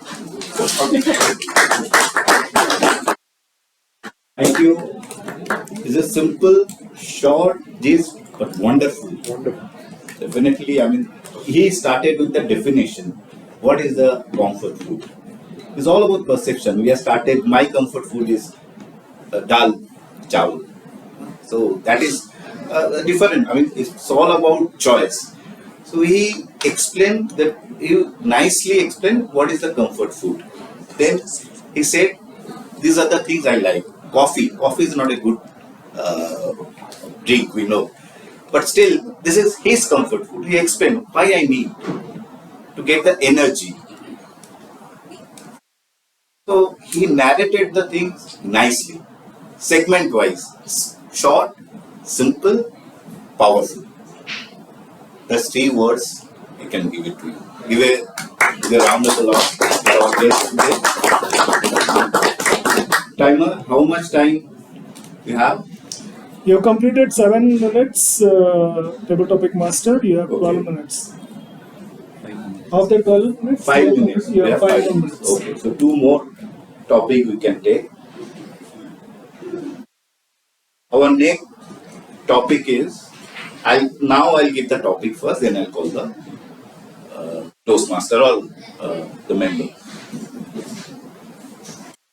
Thank you. It's a simple, short gist, but wonderful. Wonderful. Definitely, he started with the definition. What is the comfort food? It's all about perception. We have started, my comfort food is dal, chawal. So that is different. It's all about choice. So he nicely explained what is the comfort food. Then he said, these are the things I like. Coffee. Coffee is not a good drink, we know. But still, this is his comfort food. He explained why I need to get the energy. So he narrated the things nicely, segment wise, short, simple, powerful. That's 3 words I can give it to you. Give a round of applause for our guest today. Timer, how much time you have? You have completed 7 minutes, table topic master. You have 12 minutes. Of the 12 minutes, 5 minutes. You have 5 5 minutes. Okay, so 2 more topic we can take. Our next topic is, I'll give the topic first, then I'll call the Toastmaster or the member.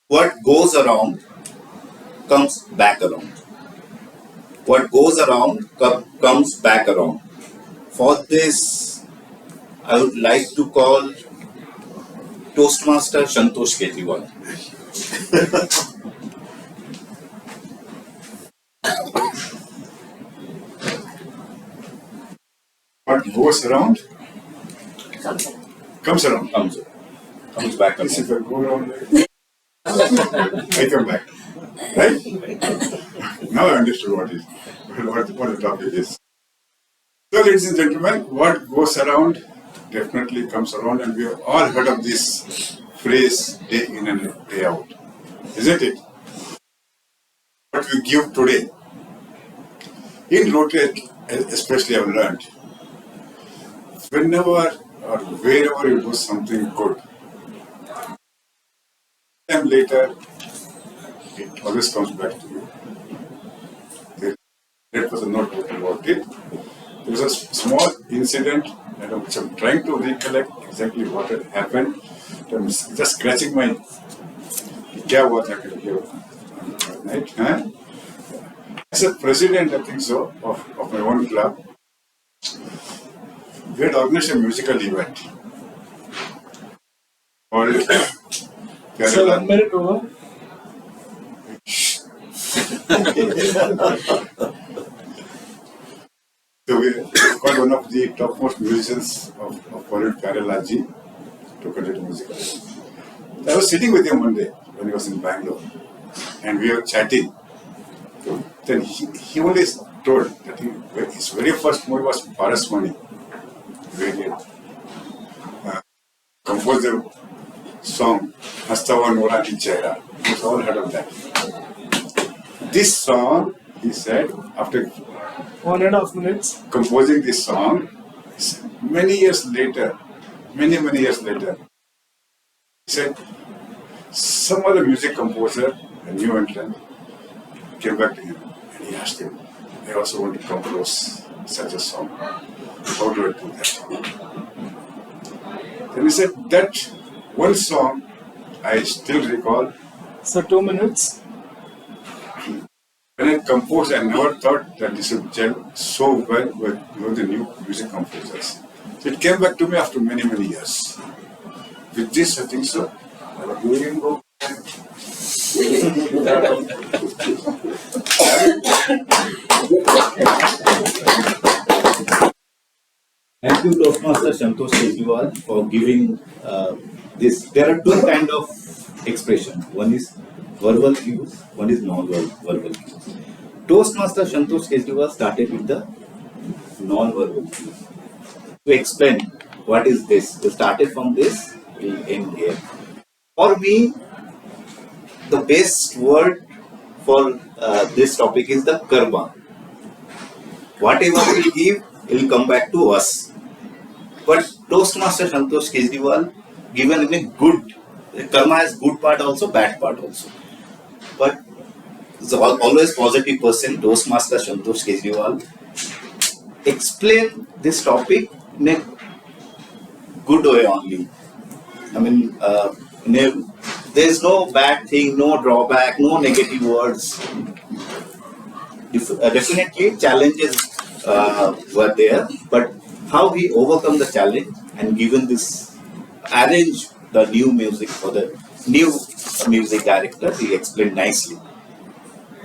What goes around comes back around. What goes around comes back around. For this, I would like to call Toastmaster Santosh Kejriwal. What goes around comes around. Comes back around. If I go around, I come back. Right? Now I understood what the topic is. So, ladies and gentlemen, what goes around definitely comes around, and we have all heard of this phrase day in and day out. Isn't it? What we give today. In Rotary, especially, I've learned, whenever or wherever you do something good, and later it always comes back to you. That was not talking about it. There was a small incident which I'm trying to recollect exactly what had happened. I'm just scratching my क्या हुआ था करके right? Huh? As a president, I think so, of my own club, we had organized a musical event. So 1 minute over. So we called one of the topmost musicians of Kerala ji to conduct a musical event. I was sitting with him one day when he was in Bangalore, and we were chatting. Then he only told that his very first movie was Parasmani, where he composed the song Hastava Norani Chehra. We've all heard of that. This song, he said, after 1.5 minutes. composing this song, many years later, he said, some other music composer, a new entrant, came back to him and he asked him, I also want to compose such a song. How do I do that? Then he said, that one song I still recall So 2 minutes. when I composed, I never thought that this would gel so well with the new music composers. So it came back to me after many, many years. With this, I think so. I was doing go. Thank you, Toastmaster Santosh Kejriwal, for giving this. There are two kind of expression. One is verbal cues, one is non-verbal cues. Toastmaster Santosh Kejriwal started with the non-verbal cues. To explain what is this, we started from this, we end here. For me, the best word for this topic is the karma. Whatever we give, it will come back to us. But Toastmaster Santosh Kejriwal given in a good, karma has good part also, bad part also. But it's always positive person, Toastmaster Santosh Kejriwal explain this topic in a good way only. I mean, there is no bad thing, no drawback, no negative words. Definitely challenges were there, but how he overcome the challenge and given this, arrange the new music for the new music director, he explained nicely.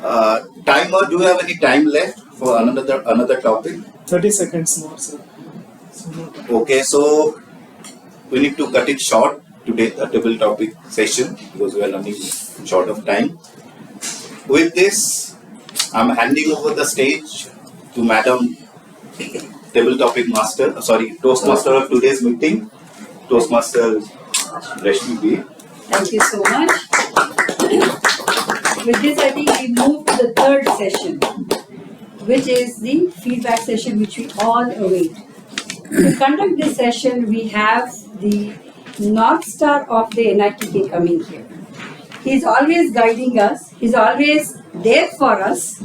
Timer, do you have any time left for another topic? 30 seconds more, sir. Okay, so we need to cut it short today, the table topic session, because we are running short of time. With this, I'm handing over the stage to Madam Table Topic Master, Toastmaster of today's meeting, Toastmaster Rashmi B. Thank you so much. With this, I think we move to the third session, which is the feedback session which we all await. To conduct this session, we have the North Star of the NITK coming here. He's always guiding us. He's always there for us.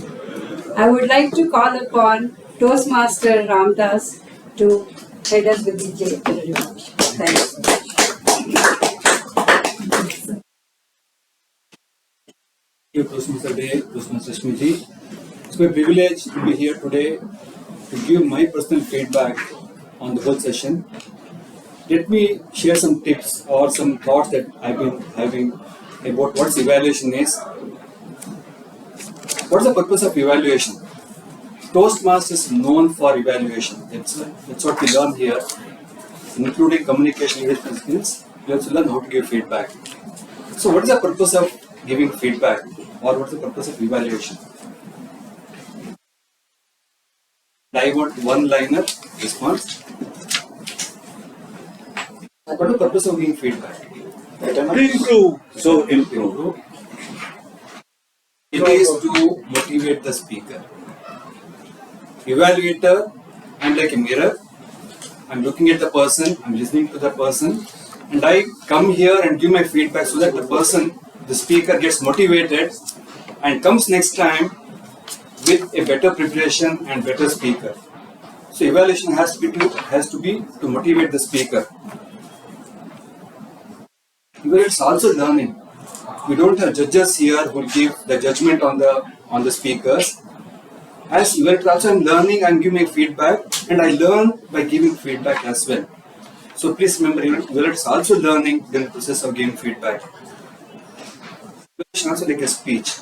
I would like to call upon Toastmaster Ramdas to head us with the remarks. Thanks. Thank you, Toastmaster Day, Toastmaster Smiji. It's my privilege to be here today to give my personal feedback on the whole session. Let me share some tips or some thoughts that I've been having about what evaluation is. What's the purpose of evaluation? Toastmasters is known for evaluation. That's what we learn here, including communication leadership skills. We also learn how to give feedback. So what is the purpose of giving feedback, or what's the purpose of evaluation? I want one-liner response. What is the purpose of giving feedback? Improve. So improve. It is to motivate the speaker. Evaluator, I'm like a mirror. I'm looking at the person, I'm listening to the person, and I come here and give my feedback so that the person, the speaker, gets motivated and comes next time with a better preparation and better speaker. So evaluation has to be to motivate the speaker. It's also learning. We don't have judges here who will give the judgment on the speakers. As evaluator also, I'm learning and giving feedback, and I learn by giving feedback as well. So please remember, evaluator is also learning in the process of giving feedback. Evaluation also like a speech.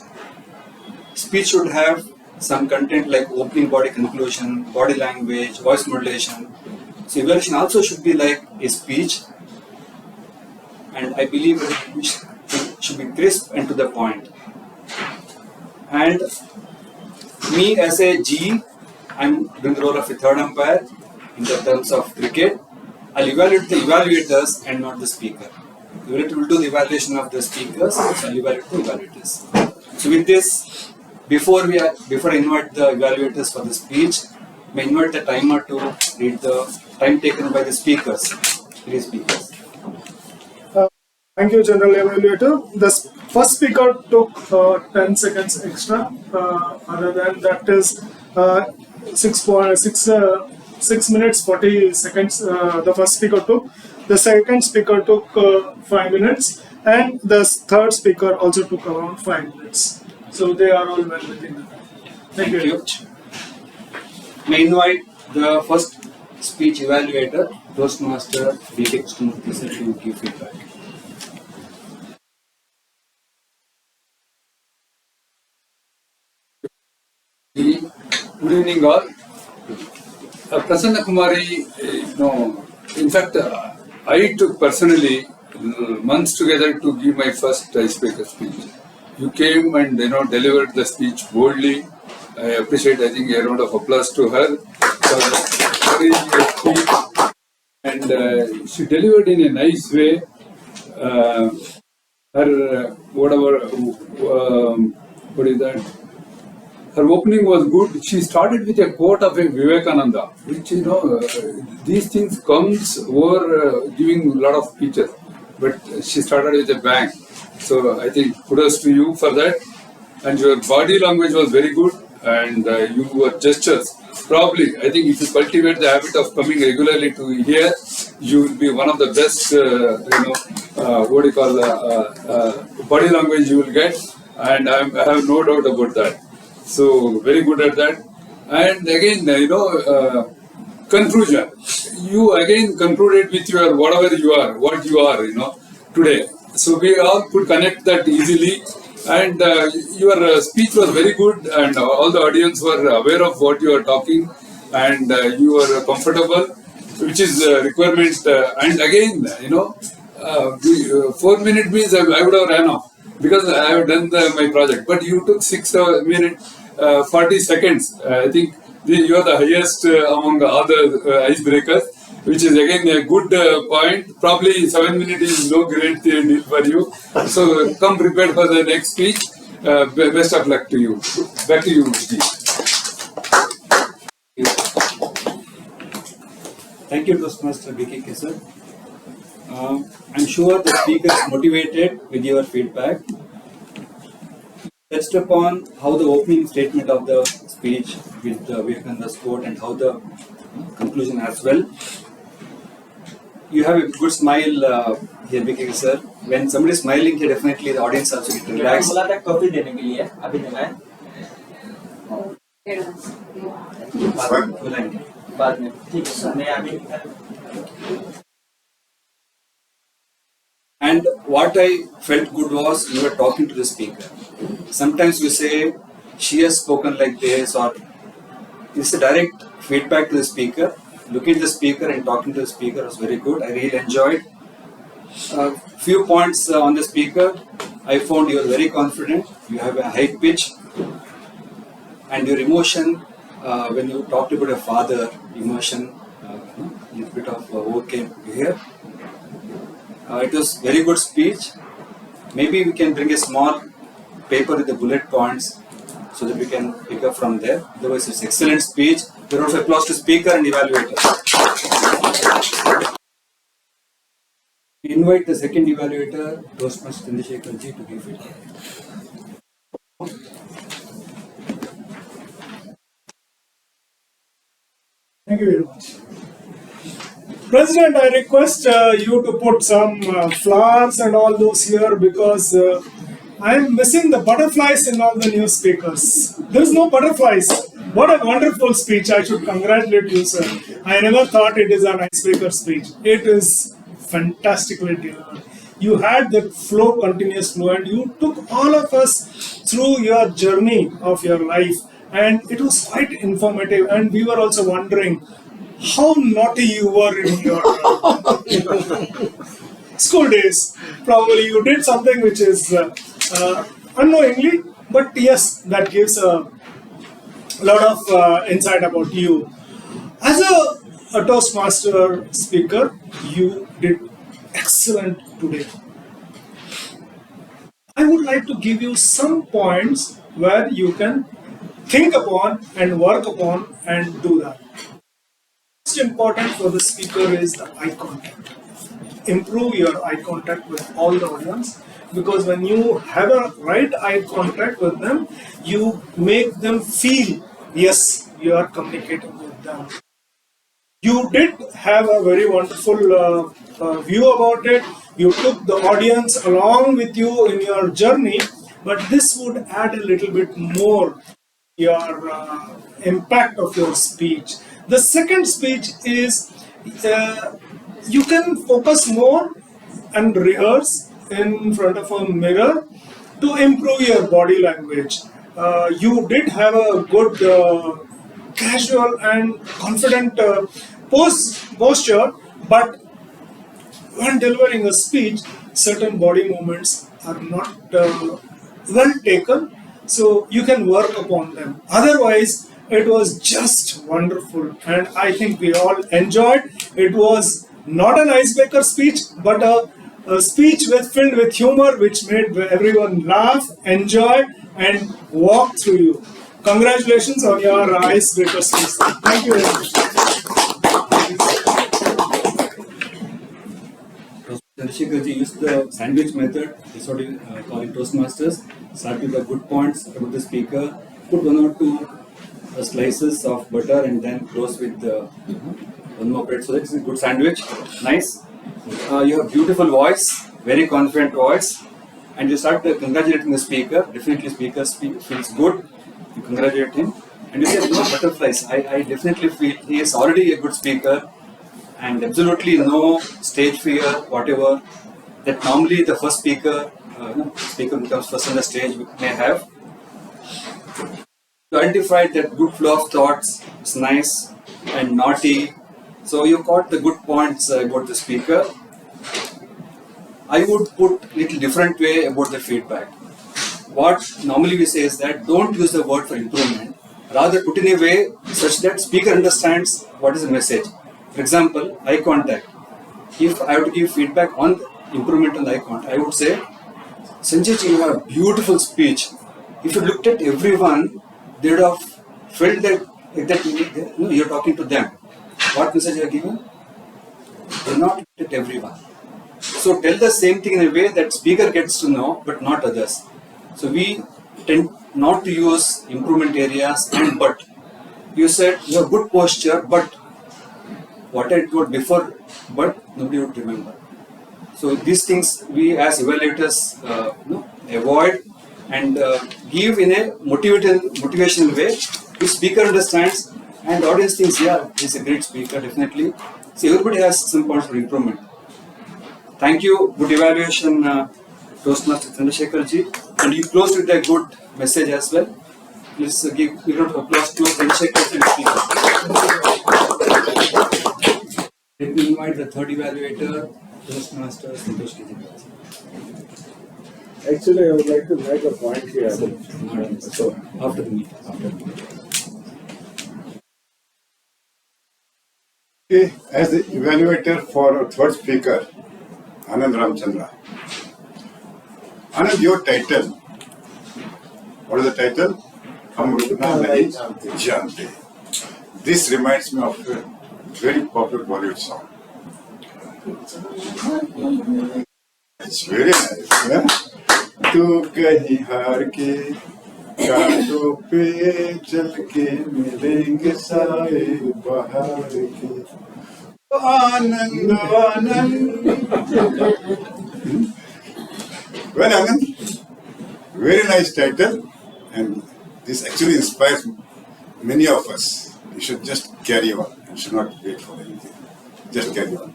Speech should have some content like opening body conclusion, body language, voice modulation. So evaluation also should be like a speech. And I believe it should be crisp and to the point. And me as a G, I'm doing the role of a third umpire in the terms of cricket. I'll evaluate the evaluators and not the speaker. The evaluator will do the evaluation of the speakers, so I'll evaluate the evaluators. So with this, before I invite the evaluators for the speech, I invite the timer to read the time taken by the speakers, three speakers. Thank you, General Evaluator. The first speaker took 10 seconds extra. Other than that is 6 minutes 40 seconds. The first speaker took. The second speaker took 5 minutes. and the third speaker also took around 5 minutes. So they are all well within the time. Thank you very much. May I invite the first speech evaluator, Toastmaster B.K. to give feedback. Good evening, all. Prasanna Kumari, in fact, I took personally months together to give my first icebreaker speech. You came and delivered the speech boldly. I appreciate. I think a round of applause to her for the speech, and she delivered in a nice way. Her what is that? Her opening was good. She started with a quote of a Vivekananda, which these things comes over giving a lot of speeches, but she started with a bang. So I think kudos to you for that. And your body language was very good, and your gestures. Probably, I think if you cultivate the habit of coming regularly to here, you will be one of the best. Body language you will get, and I have no doubt about that. So very good at that. And again, conclusion. You again concluded with your whatever you are, what you are, today. So we all could connect that easily. And your speech was very good, and all the audience were aware of what you are talking, and you were comfortable, which is a requirement. And again, 4 minutes means I would have ran off because I have done my project. But you took 6 minutes, 40 seconds. I think you are the highest among the other icebreakers, which is again a good point. Probably 7 minutes is no great deal for you. So come prepared for the next speech. Best of luck to you. Back to you, Ji. Thank you, Toastmaster B.K. sir. I'm sure the speaker is motivated with your feedback. Touched upon how the opening statement of the speech with the Vivekananda's quote and how the conclusion as well. You have a good smile here, B.K. sir. When somebody is smiling here, definitely the audience also get relaxed. And what I felt good was you were talking to the speaker. Sometimes we say she has spoken like this, or it's a direct feedback to the speaker. Looking at the speaker and talking to the speaker was very good. I really enjoyed. Few points on the speaker. I found you are very confident. You have a high pitch, and your emotion when you talked about your father, emotion, a little bit of overcame here. It was very good speech. Maybe we can bring a small paper with the bullet points so that we can pick up from there. Otherwise, it's excellent speech. Round of applause to speaker and evaluator. Invite the second evaluator, Toastmaster Chandrasekhar ji, to give feedback. Thank you very much. President, I request you to put some flowers and all those here because I am missing the butterflies in all the new speakers. There is no butterflies. What a wonderful speech. I should congratulate you, sir. I never thought it is an icebreaker speech. It is fantastically delivered. You had that flow, continuous flow, and you took all of us through your journey of your life. And it was quite informative. And we were also wondering how naughty you were in your school days. Probably you did something which is unknowingly, but yes, that gives a lot of insight about you. As a Toastmaster speaker, you did excellent today. I would like to give you some points where you can think upon and work upon and do that. Most important for the speaker is the eye contact. Improve your eye contact with all the audience, because when you have a right eye contact with them, you make them feel, yes, you are communicating with them. You did have a very wonderful view about it. you took the audience along with you in your journey, but this would add a little bit more your impact of your speech. The second speech is you can focus more and rehearse in front of a mirror to improve your body language. You did have a good casual and confident posture, but when delivering a speech, certain body movements are not well taken, so you can work upon them. Otherwise, it was just wonderful, and I think we all enjoyed. It was not an icebreaker speech, but a speech filled with humor, which made everyone laugh, enjoy, and walk through you. Congratulations on your icebreaker speech. Thank you very much. Chandrasekharji used the sandwich method, that's what we call it Toastmasters. Start with the good points about the speaker, put one or two slices of butter and then close with one more bread. So that's a good sandwich. Nice. You have beautiful voice, very confident voice, and you start congratulating the speaker. Definitely speaker feels good. You congratulate him. And you say no butterflies. I definitely feel he is already a good speaker and absolutely no stage fear, whatever that normally the first speaker, speaker who comes first on the stage may have. You identified that good flow of thoughts is nice and naughty. So you got the good points about the speaker. I would put little different way about the feedback. What normally we say is that don't use the word for improvement. Rather put in a way such that speaker understands what is the message. For example, eye contact. If I have to give feedback on improvement on the eye contact, I would say, Sanjay ji, you have a beautiful speech. If you looked at everyone, they would have felt that you're talking to them. What message you are giving? You're not looked at everyone. So tell the same thing in a way that speaker gets to know, but not others. So we tend not to use improvement areas and but. You said you have good posture, but what I told before, but nobody would remember. So these things we as evaluators avoid and give in a motivational way. The speaker understands and the audience thinks, yeah, he's a great speaker, definitely. So everybody has some points for improvement. Thank you. Good evaluation, Toastmaster Chandrasekharji. And you closed with a good message as well. Please give a round of applause to Chandrasekharji, speaker. Let me invite the third evaluator, Toastmaster Santosh. Actually, I would like to make a point here. So after the meeting. Okay, as the evaluator for our third speaker, Anand Ramchandra. Anand, your title. What is the title? Hum Rukna Nahi Jante. This reminds me of a very popular Bollywood song. It's very nice. Yeah? Tu kahin har ke kaanton pe chal ke milenge sare bahar ke. Anand, Anand. Well, Anand, very nice title, and this actually inspires many of us. You should just carry on. You should not wait for anything. Just carry on.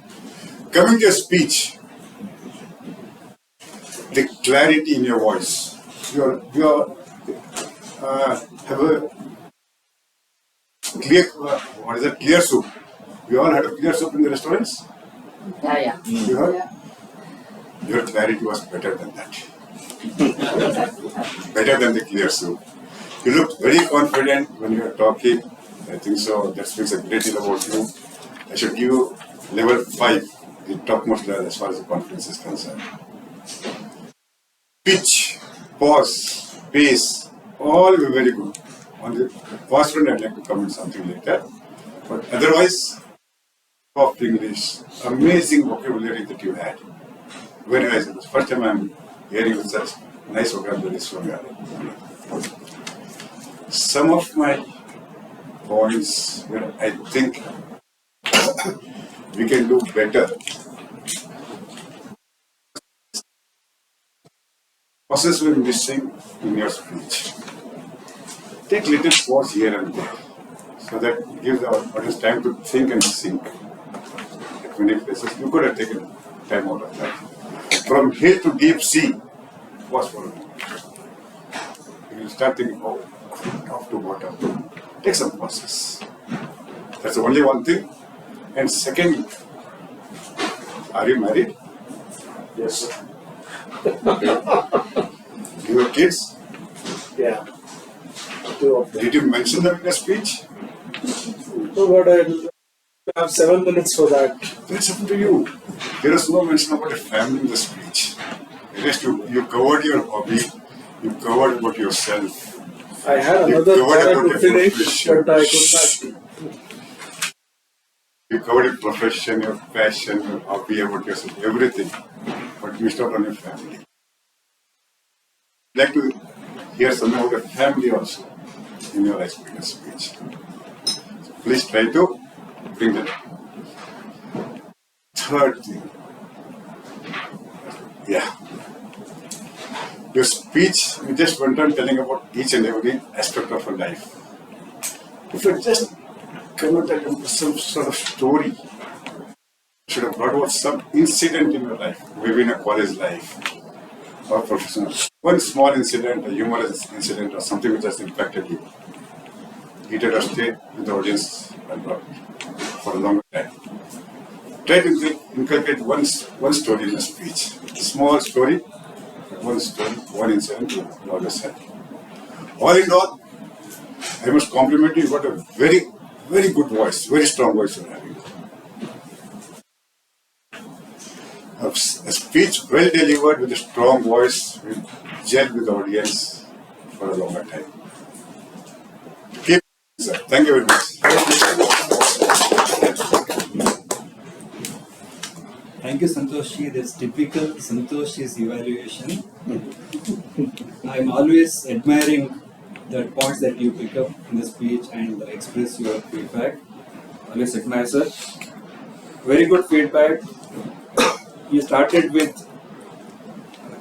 Coming to your speech, the clarity in your voice. You have a clear, what is that? Clear soup. We all had a clear soup in the restaurants. Yeah. You heard? Yeah. Your clarity was better than that. Better than the clear soup. You looked very confident when you were talking. I think so. That speaks a great deal about you. I should give you level 5, the topmost level as far as the confidence is concerned. Pitch, pause, pace, all were very good. On the pause front, I'd like to comment something like that. But otherwise, of English, amazing vocabulary that you had. Very nice. It was the first time I'm hearing such nice vocabulary from you. Some of my points where I think we can do better. process will be missing in your speech. Take little pause here and there, so that gives our audience time to think and sink. At many places, you could have taken time out of that. From hill to deep sea, pause for a moment. You will start thinking, oh, top to bottom. Take some pauses. That's only one thing. And secondly, are you married? Yes, sir. Do you have kids? Yeah. Two of them. Did you mention them in your speech? No, but I have 7 minutes for that. That's up to you. There is no mention about a family in the speech. Rest you covered your hobby, you covered about yourself. I had You another covered part about to your finish, profession. but I could not. You covered your profession, your passion, your hobby, about yourself, everything. But you missed out on your family. I'd like to hear something about your family also in your speech. So please try to bring that up. Third thing. Yeah. Your speech, you just went on telling about each and every aspect of your life. If you just cannot tell some sort of story, you should have brought about some incident in your life, maybe in a college life or professional. One small incident, a humorous incident, or something which has impacted you. It had stayed with the audience for a long time. Try to inculcate one story in a speech. Small story, one story, one incident you always have. All in all, I must compliment you. You got a very, very good voice, very strong voice you're having. A speech well delivered with a strong voice will gel with the audience for a longer time. Keep it, sir. Thank you very much. Thank you, Santoshi. That's typical Santoshi's evaluation. I'm always admiring the points that you pick up in the speech and express your feedback. Always admire, sir. Very good feedback. You started with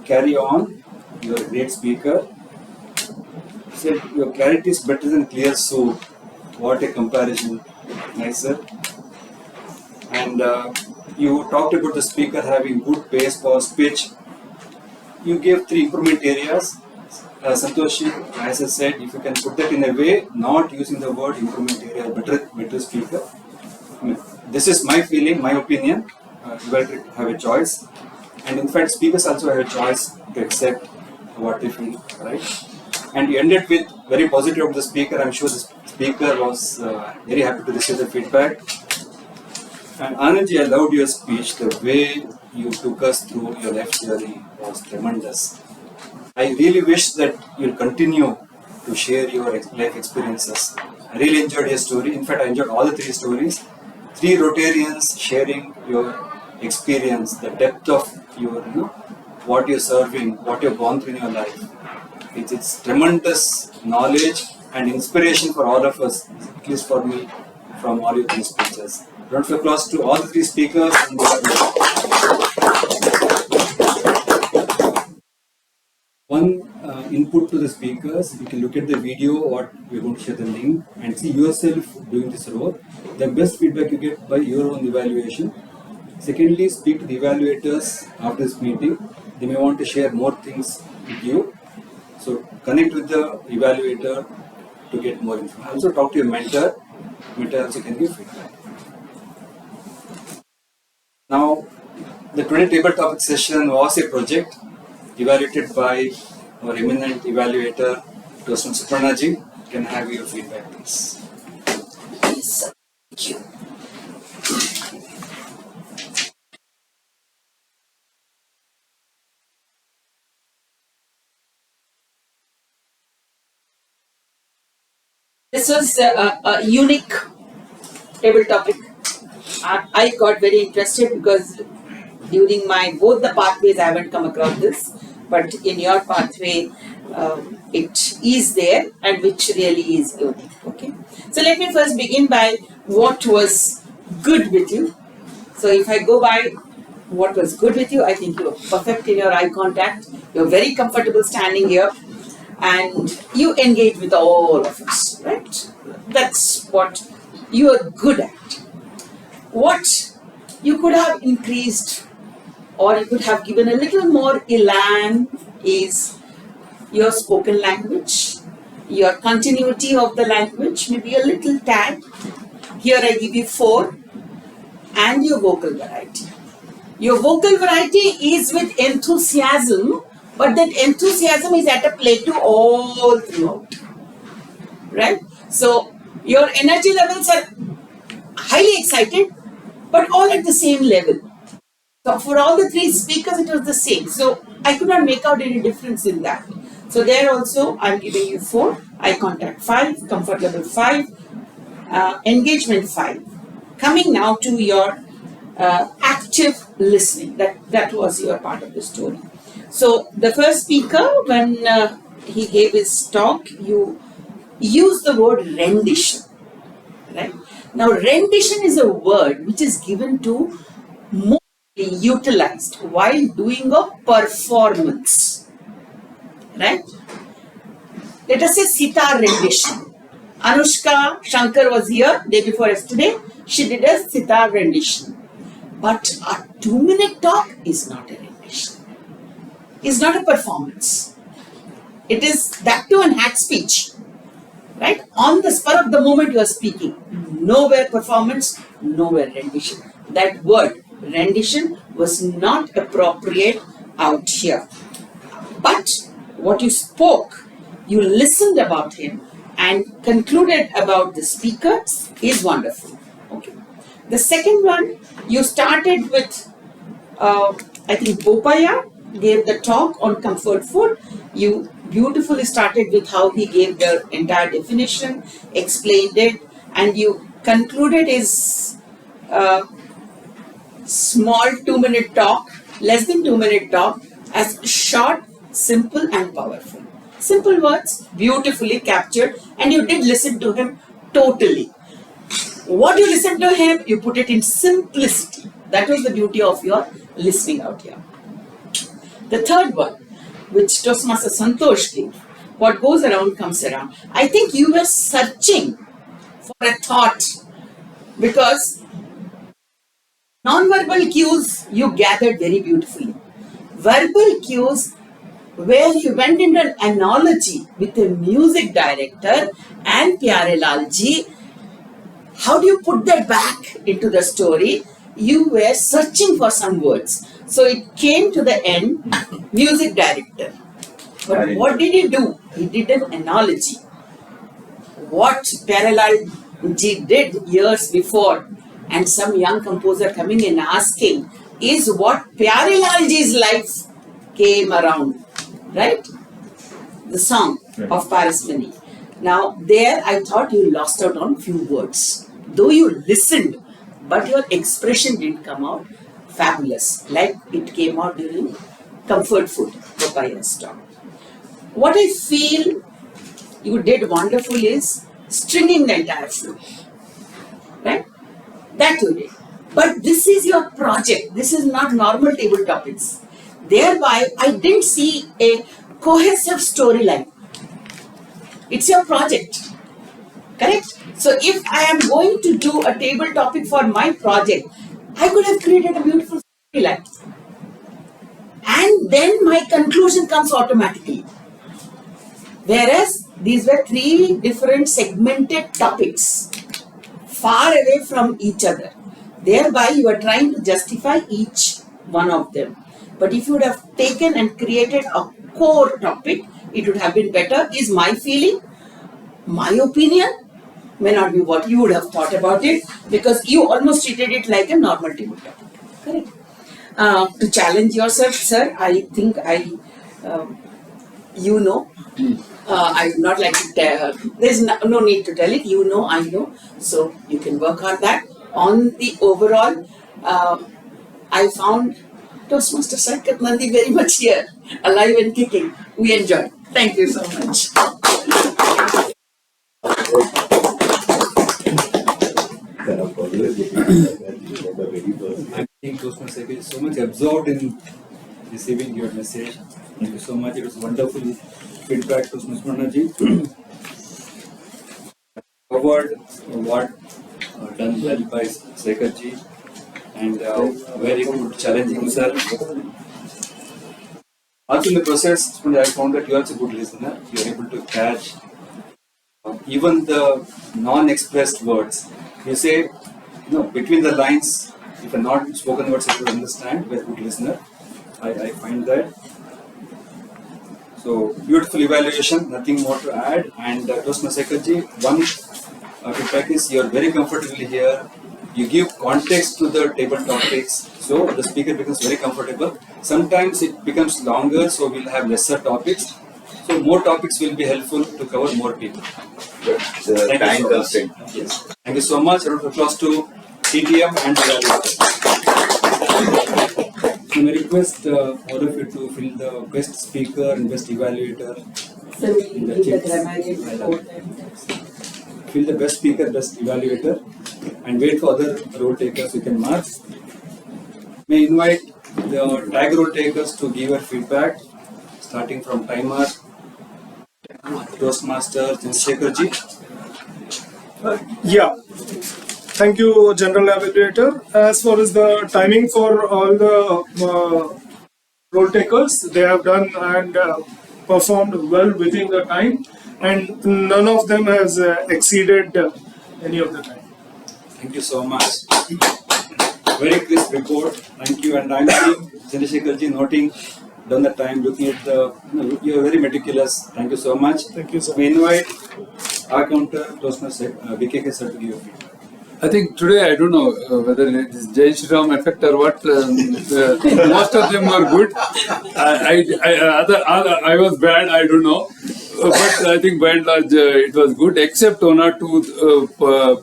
carry on. You're a great speaker. You said your clarity is better than clear soup. What a comparison. Nice, sir. And you talked about the speaker having good pace, pause, pitch. You gave 3 improvement areas. Santoshi, as I said, if you can put that in a way, not using the word improvement area, better speaker. I mean, this is my feeling, my opinion. You will have a choice. And in fact, speakers also have a choice to accept what they feel, right? And you ended with very positive of the speaker. I'm sure the speaker was very happy to receive the feedback. And Anandji, I loved your speech. The way you took us through your life journey was tremendous. I really wish that you'll continue to share your life experiences. I really enjoyed your story. In fact, I enjoyed all the 3 stories. 3 Rotarians sharing your experience, the depth of your, what you're serving, what you've gone through in your life. It's tremendous knowledge and inspiration for all of us, at least for me, from all your 3 speeches. Round of applause to all the 3 speakers. One input to the speakers, you can look at the video or we're going to share the link and see yourself doing this role. The best feedback you get by your own evaluation. Secondly, speak to the evaluators after this meeting. They may want to share more things with you. So connect with the evaluator to get more information. Also talk to your mentor. Mentor also can give feedback. Now, the 20 table topic session was a project evaluated by our eminent evaluator, Dr. Suparnaji. Can I have your feedback, please? Yes, thank you. This was a unique table topic. I got very interested because during my both the pathways I haven't come across this, but in your pathway it is there and which really is unique. Okay, so let me first begin by what was good with you. So if I go by what was good with you, I think you were perfect in your eye contact. You're very comfortable standing here and you engage with all of us, right? That's what you are good at. What you could have increased or you could have given a little more elan is your spoken language, your continuity of the language, maybe a little tad. Here I give you 4, and your vocal variety. Your vocal variety is with enthusiasm, but that enthusiasm is at a play to all throughout, right? So your energy levels are highly excited, but all at the same level. So for all the 3 speakers, it was the same. So I could not make out any difference in that. So there also, I'm giving you 4, eye contact 5, comfort level 5, engagement 5. Coming now to your active listening. That was your part of the story. So the first speaker, when he gave his talk, you used the word rendition, right? Now rendition is a word which is given to mostly utilized while doing a performance, right? Let us say sitar rendition. Anushka Shankar was here day before yesterday. She did a sitar rendition. But a 2-minute talk is not a rendition. It's not a performance. It is that too an hack speech. Right? On the spur of the moment you are speaking. Nowhere performance, nowhere rendition. That word, rendition, was not appropriate out here. But what you spoke, you listened about him and concluded about the speakers is wonderful. Okay. The second one, you started with, I think Bopaya gave the talk on comfort food. You beautifully started with how he gave the entire definition, explained it, and you concluded his small 2-minute talk, less than 2-minute talk, as short, simple and powerful. Simple words, beautifully captured, and you did listen to him totally. What you listened to him, you put it in simplicity. That was the beauty of your listening out here. The third one, which Toastmaster Santosh gave, what goes around comes around. I think you were searching for a thought because non-verbal cues you gathered very beautifully. Verbal cues where you went into an analogy with a music director and Pyare Lal ji. How do you put that back into the story? You were searching for some words. So it came to the end, music director. But what did he do? He did an analogy. What Pyare Lal ji did years before, and some young composer coming and asking, is what Pyare Lal ji's life came around. Right? The song of Parasmani. Now there I thought you lost out on few words. Though you listened, but your expression didn't come out fabulous. Like it came out during comfort food, Papaya's talk. What I feel you did wonderful is stringing the entire flow. Right? That you did. But this is your project. This is not normal table topics. Thereby, I didn't see a cohesive storyline. It's your project. Correct? So if I am going to do a table topic for my project, I could have created a beautiful storyline. And then my conclusion comes automatically. Whereas these were 3 different segmented topics, far away from each other. Thereby you are trying to justify each one of them. But if you would have taken and created a core topic, it would have been better, is my feeling. My opinion may not be what you would have thought about it, because you almost treated it like a normal table topic. Correct? To challenge yourself, sir, I think I would not like to tell, there's no need to tell it, I know, so you can work on that. On the overall, I found Toastmaster Sankat Nandi very much here, alive and kicking. We enjoyed. Thank you so much. I think Toastmaster is so much absorbed in receiving your message. Thank you so much. It was wonderful feedback to Ms. Manaji. Covered what done well by Sekharji and very good challenging himself. Also in the process, I found that you are also a good listener. You are able to catch even the non-expressed words. You say, between the lines, if a not spoken words you will understand, you are a good listener. I find that. So, beautiful evaluation, nothing more to add. And Toastmaster Sekharji, one feedback is you are very comfortably here. You give context to the table topics, so the speaker becomes very comfortable. Sometimes it becomes longer, so we'll have lesser topics. So more topics will be helpful to cover more people. Thank you so much. Yes. Thank you so much. A round of applause to TTM and evaluators. So I request all of you to fill the best speaker and best evaluator. So we in the give the checks. grammarian report. Fill the best speaker, best evaluator, and wait for other role takers you can mark. May invite the tag role takers to give your feedback, starting from timer, Toastmaster, Sekharji. Yeah. Thank you, General Evaluator. As far as the timing for all the role takers, they have done and performed well within the time, and none of them has exceeded any of the time. Thank you so much. Very crisp report. Thank you. And I'm seeing Chandrasekharji noting down the time, looking at the. You're very meticulous. Thank you so much. Thank you, sir. We invite our counter, Toastmaster BKK sir, to give a feedback. I think today, I don't know whether it is Jai Shri Ram effect or what, most of them were good. I was bad, I don't know. But I think by and large it was good, except one or two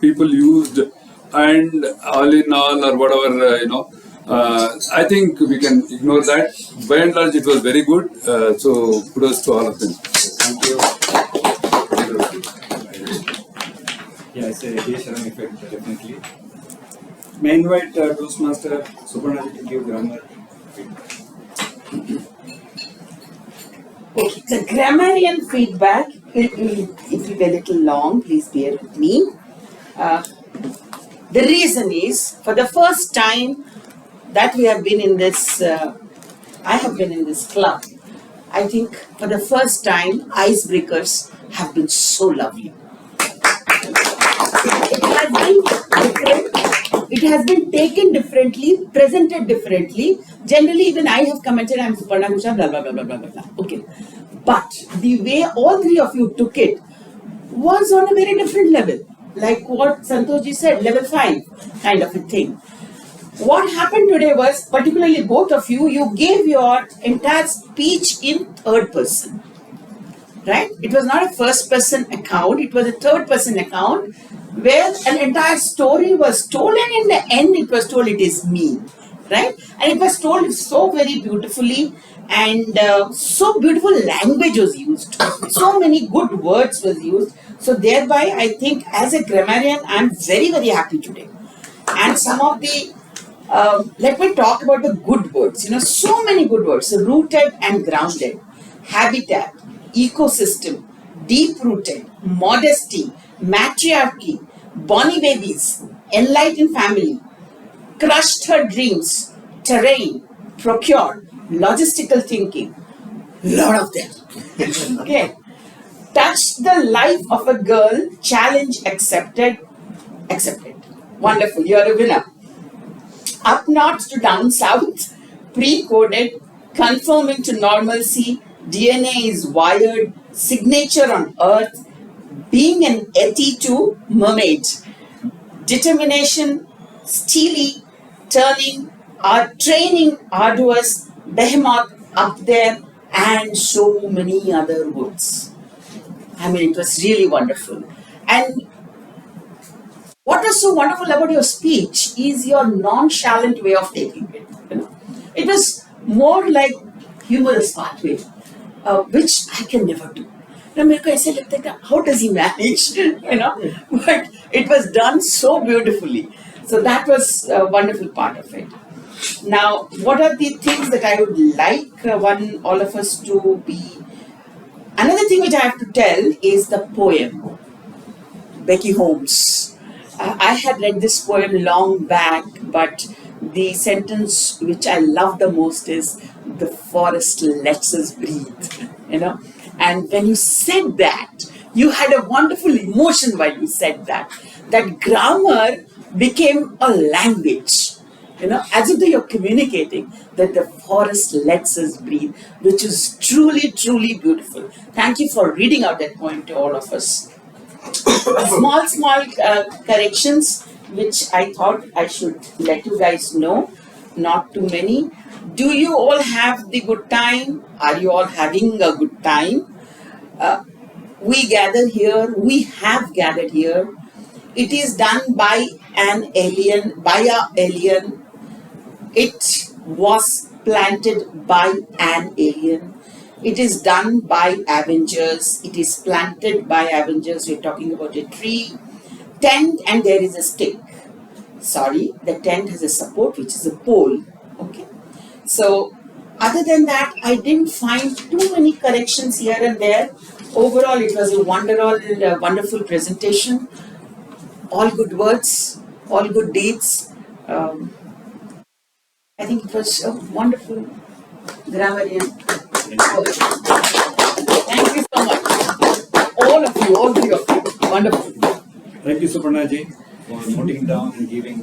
people used and all in all or whatever, I think we can ignore that. By and large it was very good. So kudos to all of them. Thank you. Yeah, it's a Jai Shri Ram effect, definitely. May I invite Toastmaster Suparnaji to give grammar feedback. Okay, the grammarian feedback, it will be a little long, please bear with me. The reason is, for the first time that we have been in this, I have been in this club, I think for the first time, icebreakers have been so lovely. It has been different, it has been taken differently, presented differently. Generally, even I have commented, I'm Suparna Gusha, blah, blah, blah, blah, blah, blah. Okay. But the way all three of you took it was on a very different level. Like what Santoshji said, level 5 kind of a thing. What happened today was, particularly both of you, you gave your entire speech in third person. Right? It was not a first person account, it was a third person account where an entire story was told, and in the end it was told it is me. Right? And it was told so very beautifully, and so beautiful language was used. So many good words was used. So thereby I think as a grammarian I am very, very happy today. And some of the, let me talk about the good words. So many good words. Rooted and grounded, habitat, ecosystem, deep-rooted, modesty, matriarchy, bonny babies, enlightened family, crushed her dreams, terrain, procure, logistical thinking, lot of them. Okay. Touched the life of a girl, challenge accepted, accepted. Wonderful, you are a winner. Up north to down south, pre-coded, conforming to normalcy, DNA is wired, signature on earth, being an Yeti to mermaid, determination, steely, turning, training arduous, behemoth up there, and so many other words. I mean, it was really wonderful. And what was so wonderful about your speech is your nonchalant way of taking it. It was more like humorous pathway, which I can never do. How does he manage? But it was done so beautifully. So that was a wonderful part of it. Now, what are the things that I would like all of us to be? Another thing which I have to tell is the poem, Becky Holmes. I had read this poem long back, but the sentence which I love the most is, "The forest lets us breathe," you know. And when you said that, you had a wonderful emotion while you said that. That grammar became a language, you know, as if you're communicating that the forest lets us breathe, which is truly, truly beautiful. Thank you for reading out that poem to all of us. Small corrections which I thought I should let you guys know, not too many. Do you all have the good time? Are you all having a good time? We gather here, we have gathered here. It is done by an alien, by a alien. It was planted by an alien. It is done by Avengers. It is planted by Avengers. We're talking about a tree, tent, and there is a stick. Sorry, the tent has a support, which is a pole. Okay. So, other than that, I didn't find too many corrections here and there. Overall, it was a wonderful presentation. All good words, all good deeds. I think it was a wonderful grammarian. Thank you so much. All three of you. Wonderful. Thank you, Suparnaji, for noting down and giving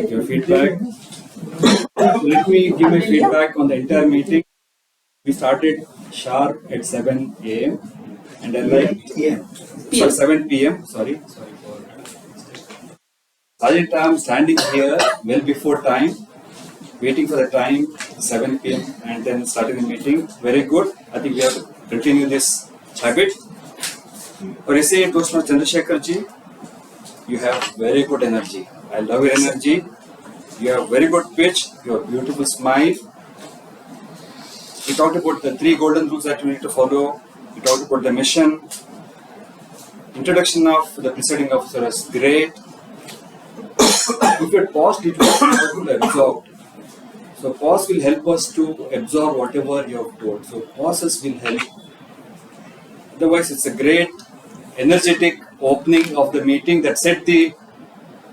your feedback. Let me give my feedback on the entire meeting. We started sharp at 7 a.m. and I like 7 p.m. Sorry for Sergeant, I'm standing here well before time, waiting for the time 7 p.m. and then starting the meeting. Very good. I think we have to continue this habit. For SA Toastmaster Chandrasekhar ji, you have very good energy. I love your energy. You have very good pitch. You have beautiful smile. We talked about the 3 golden rules that we need to follow. We talked about the mission. Introduction of the presiding officer was great. If you had paused, it would be absorbed. So pause will help us to absorb whatever you have told. So pauses will help. Otherwise, it's a great, energetic opening of the meeting that set the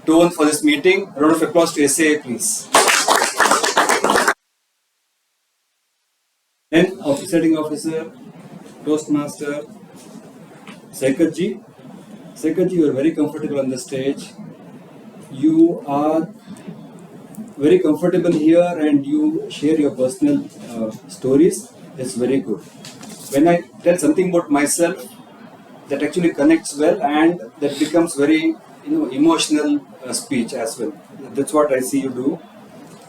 tone for this meeting. A round of applause to SA, please. Then our presiding officer, Toastmaster, Sekharji. Sekharji, you are very comfortable on the stage. You are very comfortable here and you share your personal stories. It's very good. When I tell something about myself, that actually connects well and that becomes very emotional speech as well. That's what I see you do.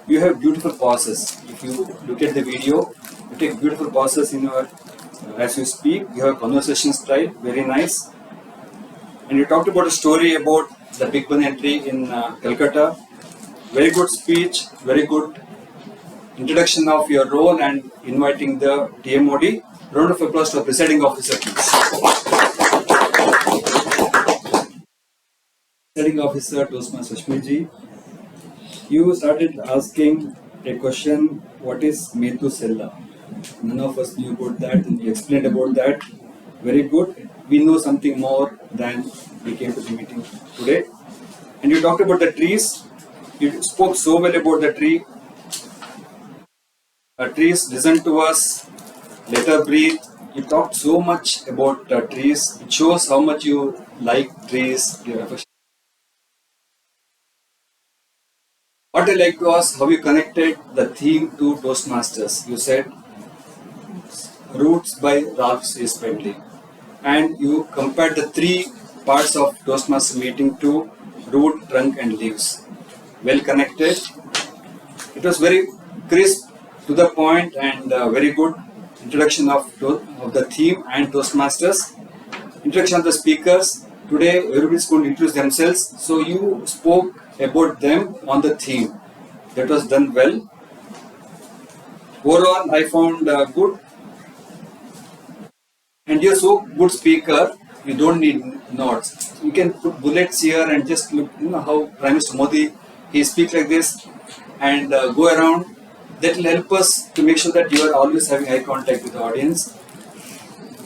You have beautiful pauses. If you look at the video, you take beautiful pauses in your as you speak. You have conversation style, very nice. And you talked about a story about the Big Bun entry in Calcutta. Very good speech, very good introduction of your role and inviting the TMOD. Round of applause to the presiding officer, please. Presiding officer, Toastmaster Shashmiji, you started asking a question, what is Methuselah? None of us knew about that and you explained about that. Very good. We know something more than we came to the meeting today. And you talked about the trees. You spoke so well about the tree. Trees listen to us, let her breathe. You talked so much about trees. It shows how much you like trees. What I like to ask, how you connected the theme to Toastmasters. You said Roots by Ralph C. Spendley. And you compared the 3 parts of Toastmaster meeting to root, trunk and leaves. Well connected. It was very crisp, to the point and very good introduction of the theme and Toastmasters. Introduction of the speakers. Today everybody is going to introduce themselves. So you spoke about them on the theme. That was done well. Overall I found good. And you're so good speaker, you don't need notes. You can put bullets here and just look, how Prime Minister Modi, he speaks like this. and go around. That will help us to make sure that you are always having eye contact with the audience.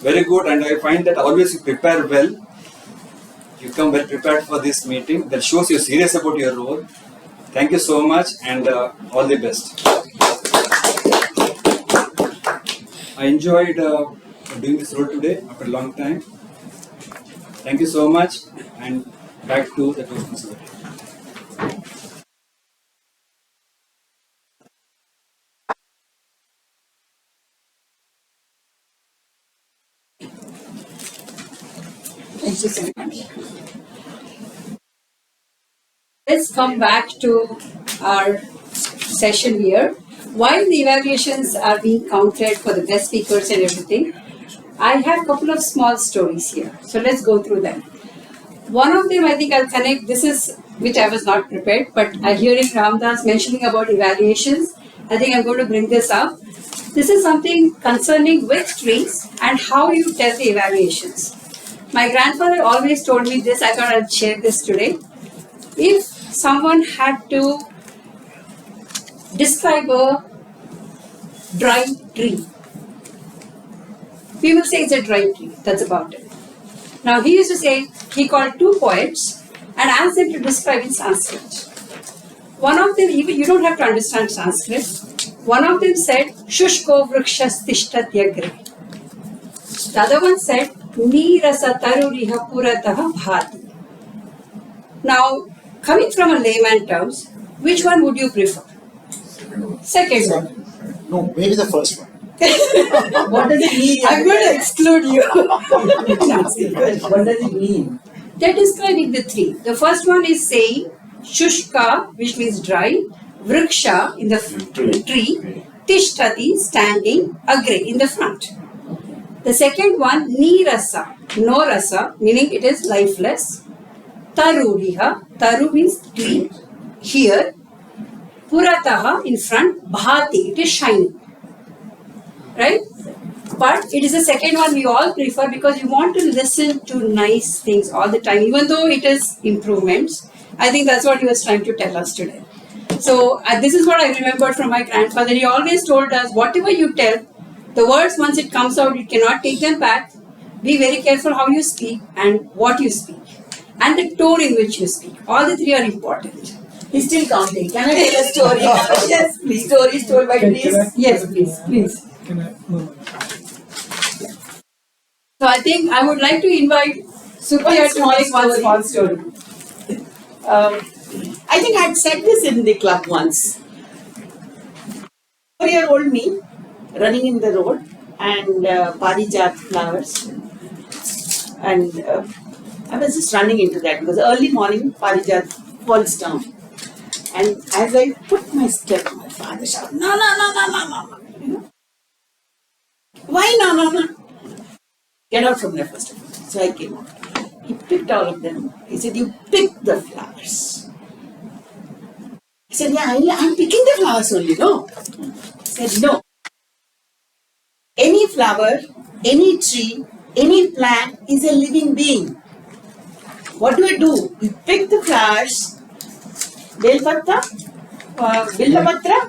Very good, and I find that always you prepare well. You come well prepared for this meeting. That shows you're serious about your role. Thank you so much, and all the best. I enjoyed doing this role today after a long time. Thank you so much, and back to the Toastmasters. Thank you so much. Let's come back to our session here. While the evaluations are being counted for the best speakers and everything, I have a couple of small stories here. So let's go through them. One of them I think I'll connect, this is which I was not prepared, but I hearing Ramdas mentioning about evaluations, I think I'm going to bring this up. This is something concerning with trees and how you tell the evaluations. My grandfather always told me this, I thought I'd share this today. If someone had to describe a dry tree, we will say it's a dry tree, that's about it. Now he used to say, he called two poets and asked them to describe in Sanskrit. One of them, you don't have to understand Sanskrit, one of them said, Shushko vrikshas tishtatyagre. The other one said, Nirasa taruriha purataha bhati. Now, coming from a layman terms, which one would you prefer? Second one. No, maybe the first one. What does it mean? I'm going to exclude you. What does it mean? They're describing the three. The first one is saying Shushka, which means dry, Vriksha in the tree, Tishtati, standing, Agre in the front. The second one, Nirasa, no rasa, meaning it is lifeless. Taruriha, Taru means tree, here. Purataha, in front, Bhati, it is shining. Right? But it is the second one we all prefer because you want to listen to nice things all the time, even though it is improvements. I think that's what he was trying to tell us today. So this is what I remembered from my grandfather. He always told us, whatever you tell, the words once it comes out, you cannot take them back. Be very careful how you speak and what you speak. And the tone in which you speak. All the three are important. He's still counting. Can I tell a story? Yes, please. Stories told by trees. Yes, please. Can I? No. So I think I would like to invite Supriya to make one small story. I think I had said this in the club once. 4-year-old me running in the road and parijat flowers, and I was just running into that because early morning parijat falls down, and as I put my step, my father shouted, "No, no, no, no, no, no, no." You know? Why no, no, no? Get out from there first of all. So I came out. He picked all of them. He said, "You picked the flowers." I said, "Yeah, I'm picking the flowers only, no?" He said, "No. Any flower, any tree, any plant is a living being. What do? We pick the flowers, Belpatta, Billapatra,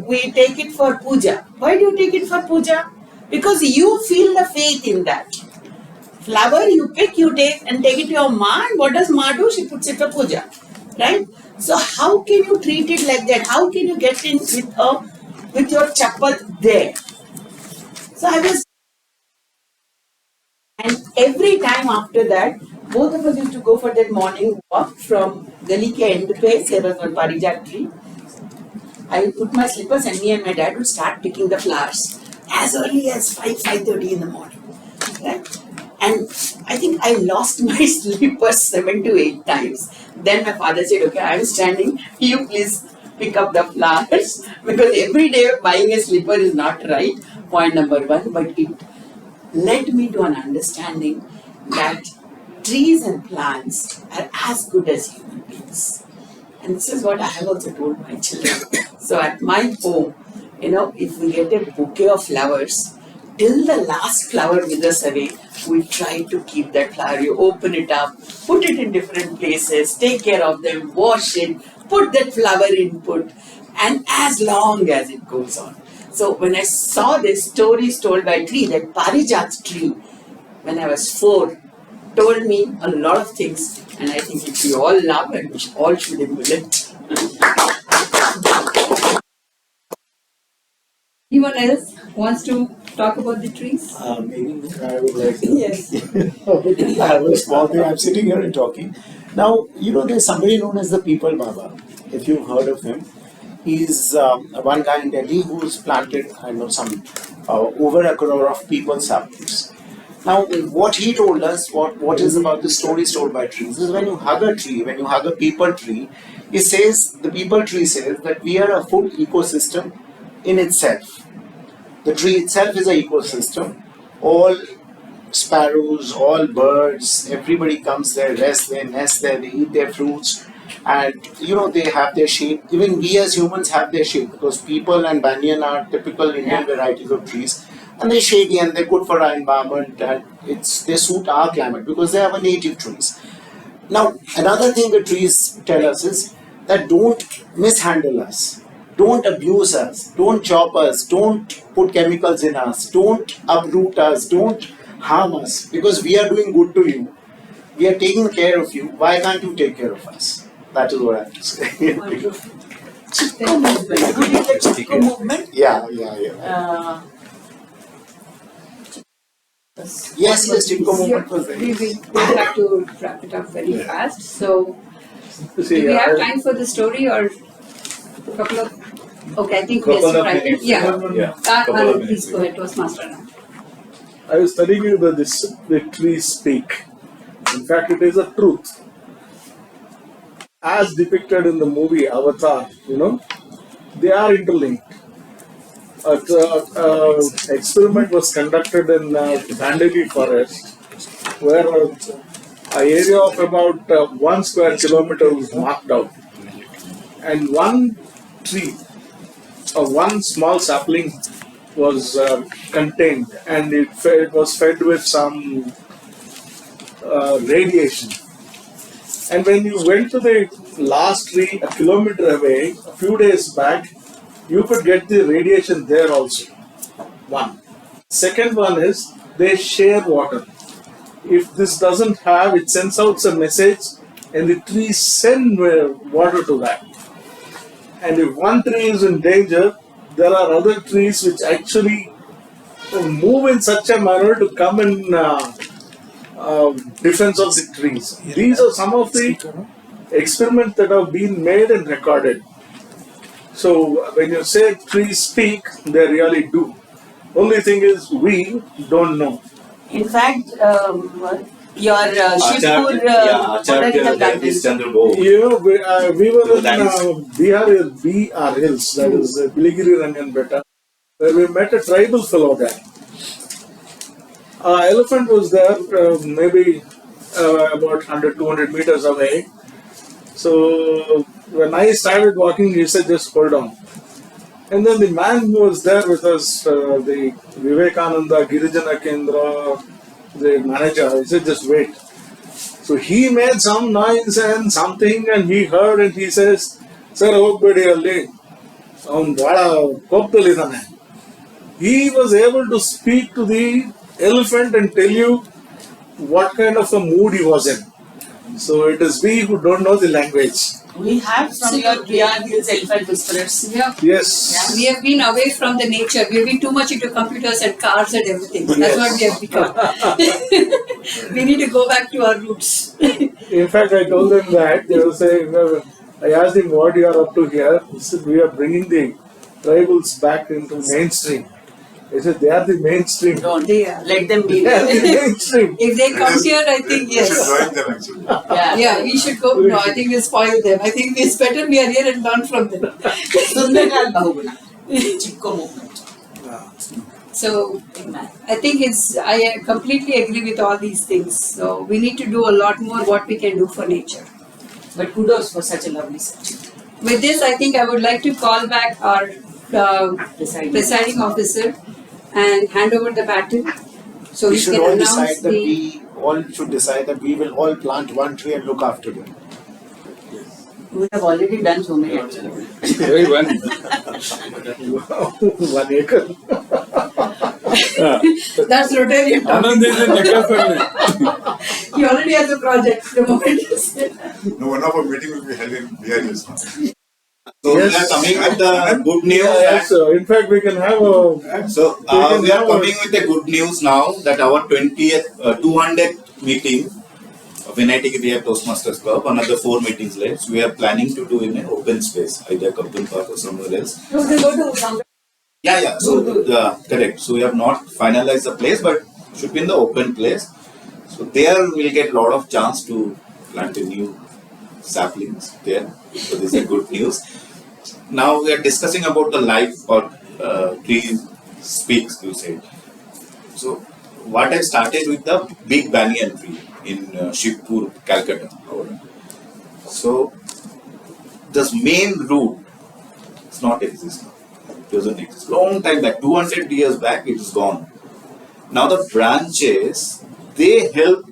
we take it for puja. Why do you take it for puja? Because you feel the faith in that. Flower you pick, you take and take it to your ma, and what does ma do? She puts it for puja. Right? So how can you treat it like that? How can you get in with your chapat there?" So I was, and every time after that, both of us used to go for that morning walk from Gali ke end pe, there was one parijat tree. I would put my slippers and me and my dad would start picking the flowers as early as 5:30 in the morning. Right? And I think I lost my slippers 7 to 8 times. Then my father said, "Okay, I am standing, you please pick up the flowers," because every day buying a slipper is not right, point number one, but it led me to an understanding that trees and plants are as good as human beings. And this is what I have also told my children. So at my home, if we get a bouquet of flowers, till the last flower withers away, we try to keep that flower. You open it up, put it in different places, take care of them, wash it, put that flower input, and as long as it goes on. So when I saw this stories told by tree, that Parijat tree, when I was 4, told me a lot of things, and I think which we all love and which all should emulate. Anyone else wants to talk about the trees? Maybe I would like to. Yes. I have a small thing. I'm sitting here and talking. Now, there's somebody known as the People Baba. If you've heard of him, he's one guy in Delhi who's planted, some over a crore of people saplings. Now, what he told us, what is about the stories told by trees, is when you hug a tree, when you hug a people tree, the people tree says that we are a full ecosystem in itself. The tree itself is an ecosystem. All sparrows, all birds, everybody comes there, rests there, nest there, they eat their fruits, and they have their shape. Even we as humans have their shape, because people and banyan are typical Indian varieties of trees, and they're shady and they're good for our environment, and they suit our climate because they are native trees. Now, another thing the trees tell us is that don't mishandle us. Don't abuse us, don't chop us, don't put chemicals in us, don't uproot us, don't harm us, because we are doing good to you. We are taking care of you. Why can't you take care of us? That is what I have to say. Chico movement. Could you get Chico movement? Yeah. Yes, Chico movement was there. We have to wrap it up very fast. So, do we have time for the story or a couple of? Okay, I think we are right. Yeah. Please go ahead, Toastmaster now. I was telling you that the trees speak. In fact, it is a truth. As depicted in the movie Avatar, they are interlinked. An experiment was conducted in Dandeli forest, where an area of about 1 square kilometer was marked out, and one tree, one small sapling was contained, and it was fed with some radiation. And when you went to the last tree a kilometer away, a few days back, you could get the radiation there also. One. Second one is they share water. If this doesn't have, it sends out a message, and the trees send water to that. And if one tree is in danger, there are other trees which actually move in such a manner to come in defense of the trees. These are some of the experiments that have been made and recorded. So when you say trees speak, they really do. Only thing is we don't know. In fact, your Shivpur, we were in Bihar, BR Hills, that is Biligiri Ranjan Betta, where we met a tribal fellow there. Elephant was there, maybe about 100-200 meters away. So when I started walking, he said, just hold on. And then the man who was there with us, the Vivekananda Girijana Kendra, the manager, he said, just wait. So he made some noise and something, and he heard, and he says, Sir, he was able to speak to the elephant and tell you what kind of a mood he was in. So it is we who don't know the language. We have from your BR Hills elephant whisperers. Yeah. Yes. Yeah. We have been away from the nature. We have been too much into computers and cars and everything. That's what we have become. We need to go back to our roots. In fact, I told them that. They were saying, I asked him what you are up to here. He said, we are bringing the tribals back into mainstream. He said, they are the mainstream. Don't let them be. They are the mainstream. If they come here, I think yes. We should join them actually. Yeah, we should go. No, I think we spoil them. I think it's better we are here and learn from them. Sundargal Bahuguna. Chico movement. So, I think I completely agree with all these things. So, we need to do a lot more what we can do for nature. But kudos for such a lovely subject. With this, I think I would like to call back our presiding officer and hand over the baton So we we should can all announce decide that the. we all should decide that we will all plant one tree and look after it. We have already done so many actually. Very one. 1 acre. That's Rotarian talking. Anand is in Neckarpalli. He already has a project. The moment you say that. No, one of our meeting will be held in BIS. So we are coming with the good news. Yes, in fact, we can have a. So we are coming with the good news now that our 200th meeting of NITK BHIVE Toastmasters Club, another 4 meetings left. We are planning to do in an open space, either Kapil Park or somewhere else. No, they go to some. Yeah. So correct. So we have not finalized the place, but should be in the open place. So there we'll get a lot of chance to plant a new saplings there. So this is a good news. Now we are discussing about the life or tree speaks, you said. So what I started with the big banyan tree in Shivpur, Calcutta. So this main root does not exist now. It doesn't exist. Long time back, 200 years back, it is gone. Now the branches, they help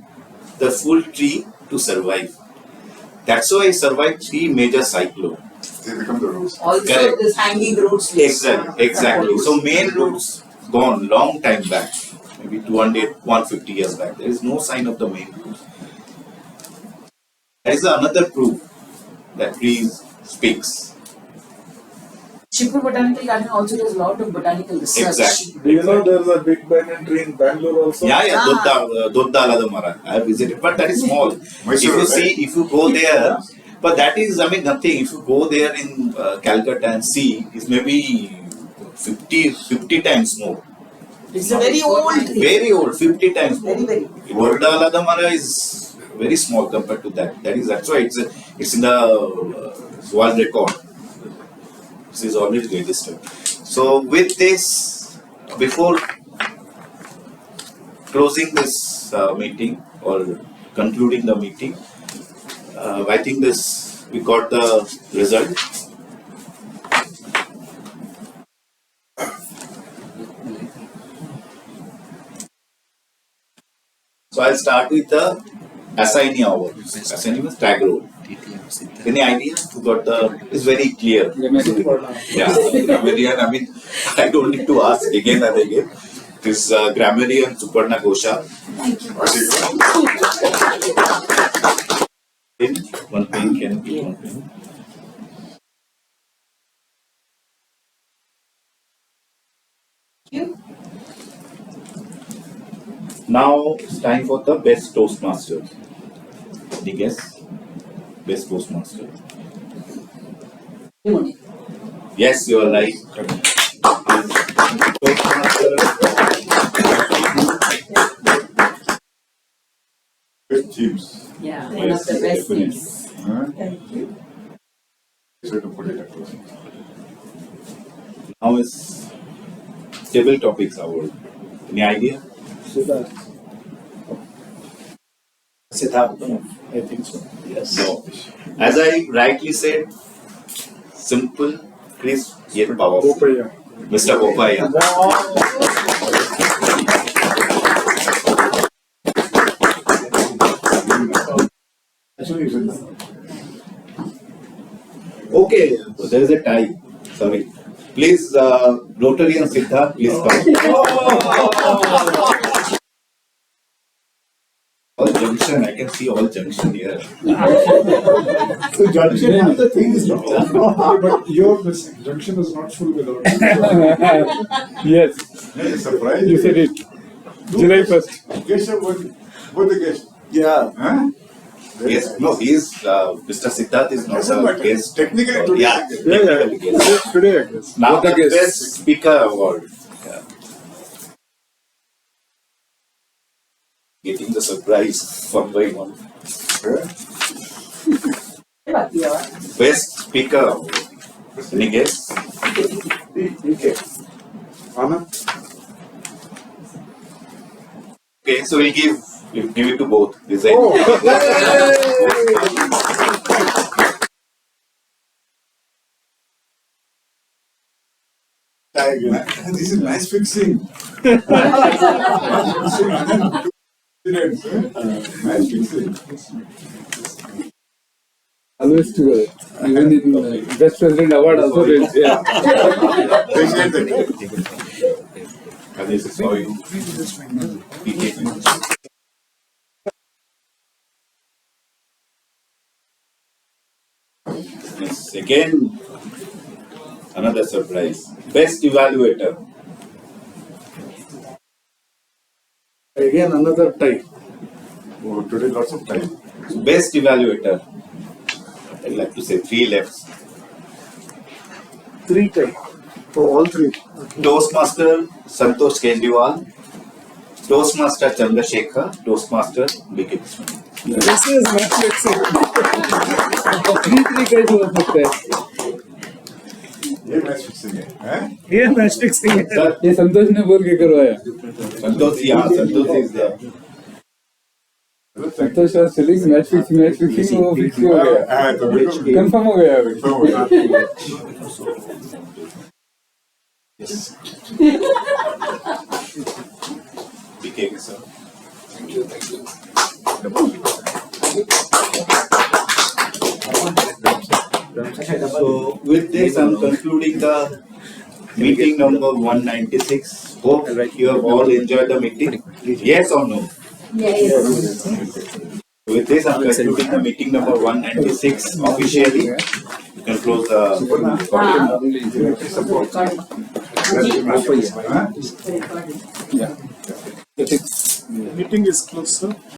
the full tree to survive. That's why I survived 3 major cyclones. They become the roots. Also, Correct. this hanging roots. Exactly. So main roots gone long time back, maybe 200, 150 years back. There is no sign of the main roots. That is another proof that trees speaks. Shivpur Botanical Garden also does a lot of botanical research. Exactly. Do you know there's a big banyan tree in Bangalore also? Yeah, Dodda Alada Mara. I have visited, but that is small. Mysore, If you go there, but that is, I mean, nothing. If you go there in Calcutta and see, it's maybe 50 times more. It's a very old tree. Very old, 50 times more. Very. Dodda Alada Mara is very small compared to that. That's why it's in the world record. This is already registered. So with this, before closing this meeting or concluding the meeting, I think we got the result. So I'll start with the assignee award. Assignee was tag role. Any idea who got the? It's very clear. Yeah, grammarian. I mean, I don't need to ask again and again. This grammarian Suparna Gosha. Thank you. One pen can be one pen. Now it's time for the best Toastmaster. Any guess? Best Toastmaster. Yes, you are right. Toastmaster. Best teams. Yeah, one of the best things. Thank you. To put it across. Now is table topics award. Any idea? Siddharth, I think so. Yes. No. As I rightly said, simple, crisp, yet powerful. Bopaya. Mr. Bopaya. Okay, so there is a tie. Sorry. Please, Rotary and Siddharth, please come. All junction, I can see all junction here. So junction, the thing is not. But you're missing. Junction is not full without. Yes, Surprise. you said it. July 1st. Guess what the guest? Yeah. Huh? Yes, no, he is, Mr. Siddharth is not Doesn't a matter. guest. Technically today. Yeah, technically guest. Today, I guess. Now Both the the guests. best speaker award. Yeah. Getting the surprise from by one. Best speaker award. Any guess? Okay. Anand? Okay, so we'll give it to both. Design. Oh. This is match fixing. Match fixing. Always together. Even in Best President Award also, yeah. Appreciate that. And this is how you behave. Yes, again, another surprise. Best evaluator. Again, another tie. Oh, today lots of time. Best evaluator. I'd like to say 3 lefts. 3 tie. For all three. Toastmaster Santosh Kejriwal, Toastmaster Chandrasekhar, Toastmaster BK. This is Netflixing. 3 कैसे हो सकता है? ये match fixing है, हैं? ये Netflixing है. Sir, ये संतोष ने बोल के करवाया. Santosh is there. Santosh was telling match fixing वो fix हो गया. हाँ, तो बिल्कुल Confirm हो गया अभी. confirm हो गया. BK, sir. So with this, I'm concluding the meeting number 196. Hope you have all enjoyed the meeting. Yes or no? Yes. With this, I'm concluding the meeting number 196 officially. You can close the recording. Meeting is closed, sir.